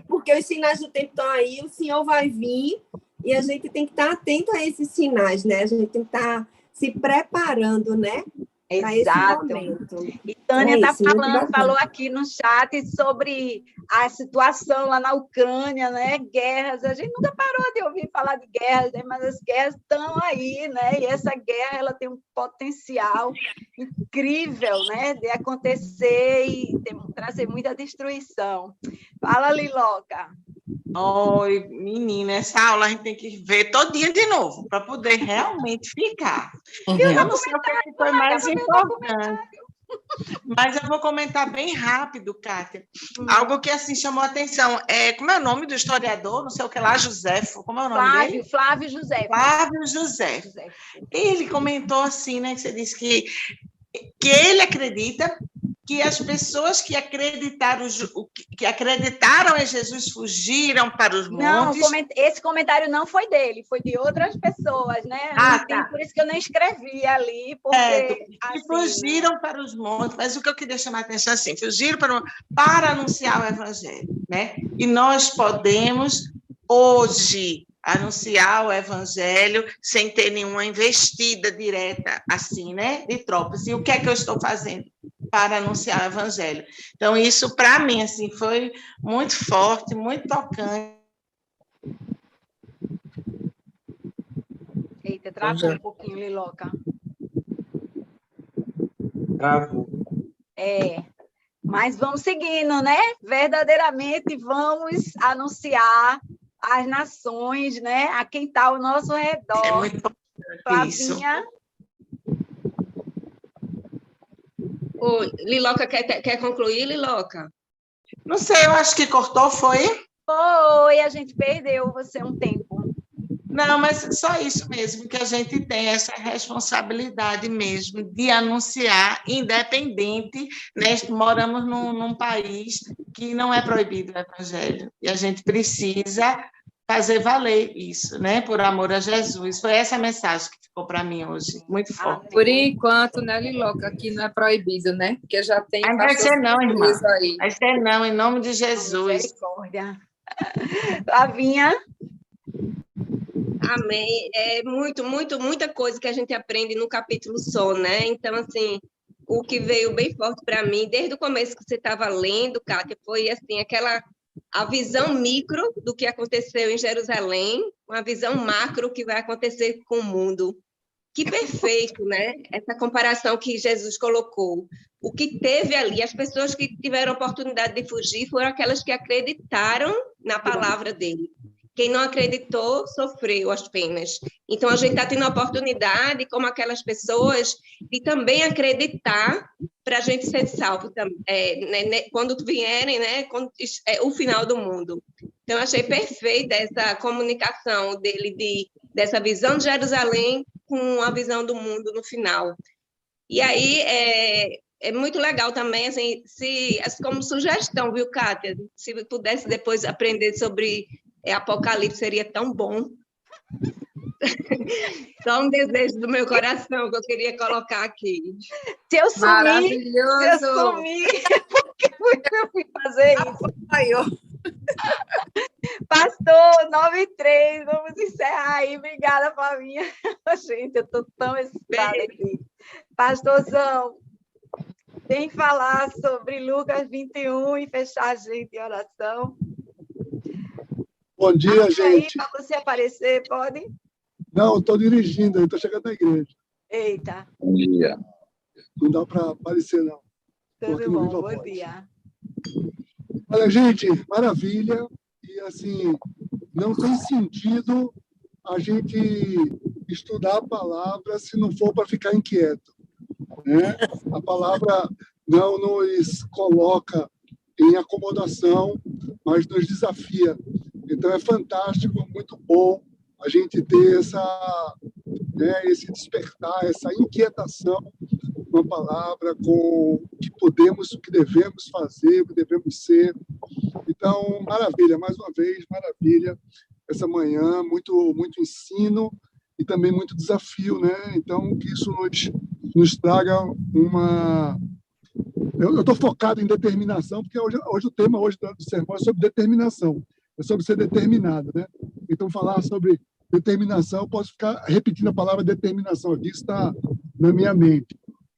Speaker 5: porque os sinais do tempo estão aí, o Senhor vai vir e a gente tem que estar atento a esses sinais, né? A gente tem que estar se preparando, né?
Speaker 1: Exato. E Tânia falou aqui no chat sobre a situação lá na Ucrânia, né? Guerras. A gente nunca parou de ouvir falar de guerras, né? Mas as guerras estão aí, né? E essa guerra, ela tem um potencial incrível, né? De acontecer e trazer muita destruição. Fala, Liloca.
Speaker 6: Oi, menina, essa aula a gente tem que ver todinha de novo, para poder realmente ficar. Eu não sei o que foi mais importante, mas eu vou comentar bem rápido, Kátia. Algo que, assim, chamou a atenção. Como é o nome do historiador? Não sei o que lá, Josefo. Como é o nome dele?
Speaker 1: Flávio Josefo.
Speaker 6: Flávio Josefo. Ele comentou assim, né, que você disse que ele acredita que as pessoas que acreditaram em Jesus fugiram para os montes.
Speaker 1: Não, esse comentário não foi dele, foi de outras pessoas, né?
Speaker 6: Tá.
Speaker 1: Por isso que eu não escrevi ali, porque...
Speaker 6: Assim, fugiram para os montes, mas o que eu queria chamar a atenção, assim, fugiram para anunciar o evangelho, né? E nós podemos, hoje, anunciar o evangelho sem ter nenhuma investida direta, assim, né? De tropas. E o que é que eu estou fazendo para anunciar o evangelho? Então, isso, para mim, assim, foi muito forte, muito tocante.
Speaker 1: Eita, travou um pouquinho, Liloca.
Speaker 6: Travou.
Speaker 1: Mas vamos seguindo, né? Verdadeiramente vamos anunciar às nações, né? A quem está ao nosso redor.
Speaker 6: É muito importante isso.
Speaker 5: Liloca, quer concluir, Liloca?
Speaker 6: Não sei, eu acho que cortou, foi?
Speaker 1: Foi, a gente perdeu você um tempo.
Speaker 6: Não, mas só isso mesmo, que a gente tem essa responsabilidade mesmo de anunciar, independente, né? Moramos num país que não é proibido o evangelho, e a gente precisa fazer valer isso, né? Por amor a Jesus. Foi essa a mensagem que ficou para mim hoje, muito forte.
Speaker 2: Por enquanto, né, Liloca, aqui não é proibido, né? Porque já tem...
Speaker 6: Não vai ser não, irmã.
Speaker 2: Aí.
Speaker 6: Vai ser não, em nome de Jesus.
Speaker 1: Misericórdia. Flavinha?
Speaker 5: Amém. Muita coisa que a gente aprende no capítulo só, né? Então, assim, o que veio bem forte para mim, desde o começo que você estava lendo, Kátia, foi, assim, a visão micro do que aconteceu em Jerusalém, uma visão macro que vai acontecer com o mundo. Que perfeito, né? Essa comparação que Jesus colocou. O que teve ali, as pessoas que tiveram a oportunidade de fugir foram aquelas que acreditaram na palavra dele. quem não acreditou sofreu as penas. Então, a gente está tendo a oportunidade, como aquelas pessoas, de também acreditar para a gente ser salvo quando vierem, né, quando, o final do mundo. Então, eu achei perfeita essa comunicação dele, dessa visão de Jerusalém com a visão do mundo no final. E aí, é muito legal também, assim, como sugestão, viu, Kátia? Se pudesse depois aprender sobre Apocalipse, seria tão bom. Só um desejo do meu coração que eu queria colocar aqui.
Speaker 1: Se eu sumir,
Speaker 2: Maravilhoso!
Speaker 1: por que eu fui fazer isso? Pastor, 9:03, vamos encerrar aí. Obrigada, Flavinha. Gente, eu estou tão excitada aqui. Pastorzão, vem falar sobre Lucas 21 e fechar a gente em oração.
Speaker 7: Bom dia, gente.
Speaker 1: Para você aparecer, pode?
Speaker 7: Não, estou dirigindo, estou chegando na igreja.
Speaker 1: Eita.
Speaker 8: Bom dia.
Speaker 7: Não dá para aparecer, não.
Speaker 1: Tudo bom, bom dia.
Speaker 7: Olha, gente, maravilha. E, assim, não tem sentido a gente estudar a palavra se não for para ficar inquieto, né? A palavra não nos coloca em acomodação, mas nos desafia. Então, é fantástico, muito bom a gente ter esse despertar, essa inquietação com a palavra, com o que podemos, o que devemos fazer, o que devemos ser. Então, maravilha, mais uma vez, maravilha, essa manhã, muito, muito ensino e também muito desafio, né? Então, que isso nos traga uma... Eu estou focado em determinação, porque hoje o tema do sermão é sobre determinação, é sobre ser determinado, né? Então, falar sobre determinação, eu posso ficar repetindo a palavra determinação aqui, está na minha mente.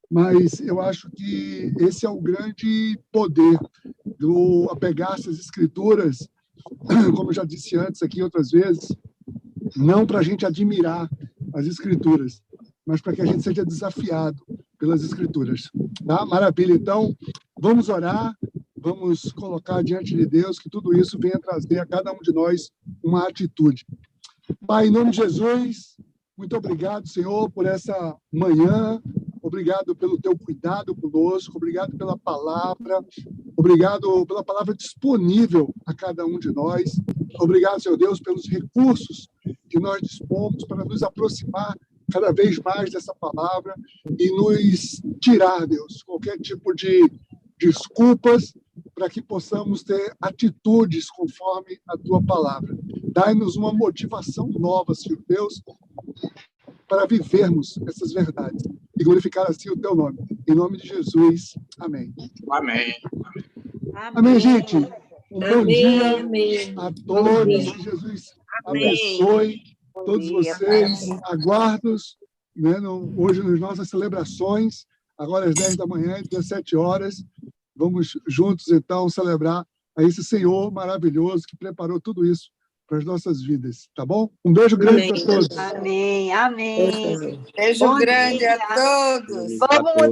Speaker 7: Mas eu acho que esse é o grande poder do apegar-se às Escrituras, como eu já disse antes aqui outras vezes, não para a gente admirar as Escrituras, mas para que a gente seja desafiado pelas Escrituras. Tá? Maravilha. Então, vamos orar, vamos colocar diante de Deus que tudo isso venha trazer a cada um de nós uma atitude. Pai, em nome de Jesus, muito obrigado, Senhor, por essa manhã. Obrigado pelo teu cuidado conosco, obrigado pela palavra, obrigado pela palavra disponível a cada um de nós. Obrigado, Senhor Deus, pelos recursos que nós dispomos para nos aproximar cada vez mais dessa palavra e nos tirar, Deus, qualquer tipo de desculpas para que possamos ter atitudes conforme a tua palavra. Dai-nos uma motivação nova, Senhor Deus, para vivermos essas verdades e glorificar assim o teu nome. Em nome de Jesus. Amém.
Speaker 8: Amém.
Speaker 7: Amém, gente. Um bom dia
Speaker 5: amém.
Speaker 7: a todos. Que Jesus abençoe todos vocês. Aguardos, né, hoje nas nossas celebrações, agora às 10 da manhã, 17 horas. Vamos juntos, então, celebrar a esse Senhor maravilhoso que preparou tudo isso para as nossas vidas, tá bom? Um beijo grande para todos.
Speaker 1: Amém, amém.
Speaker 2: Beijo grande a todos.
Speaker 1: Vamos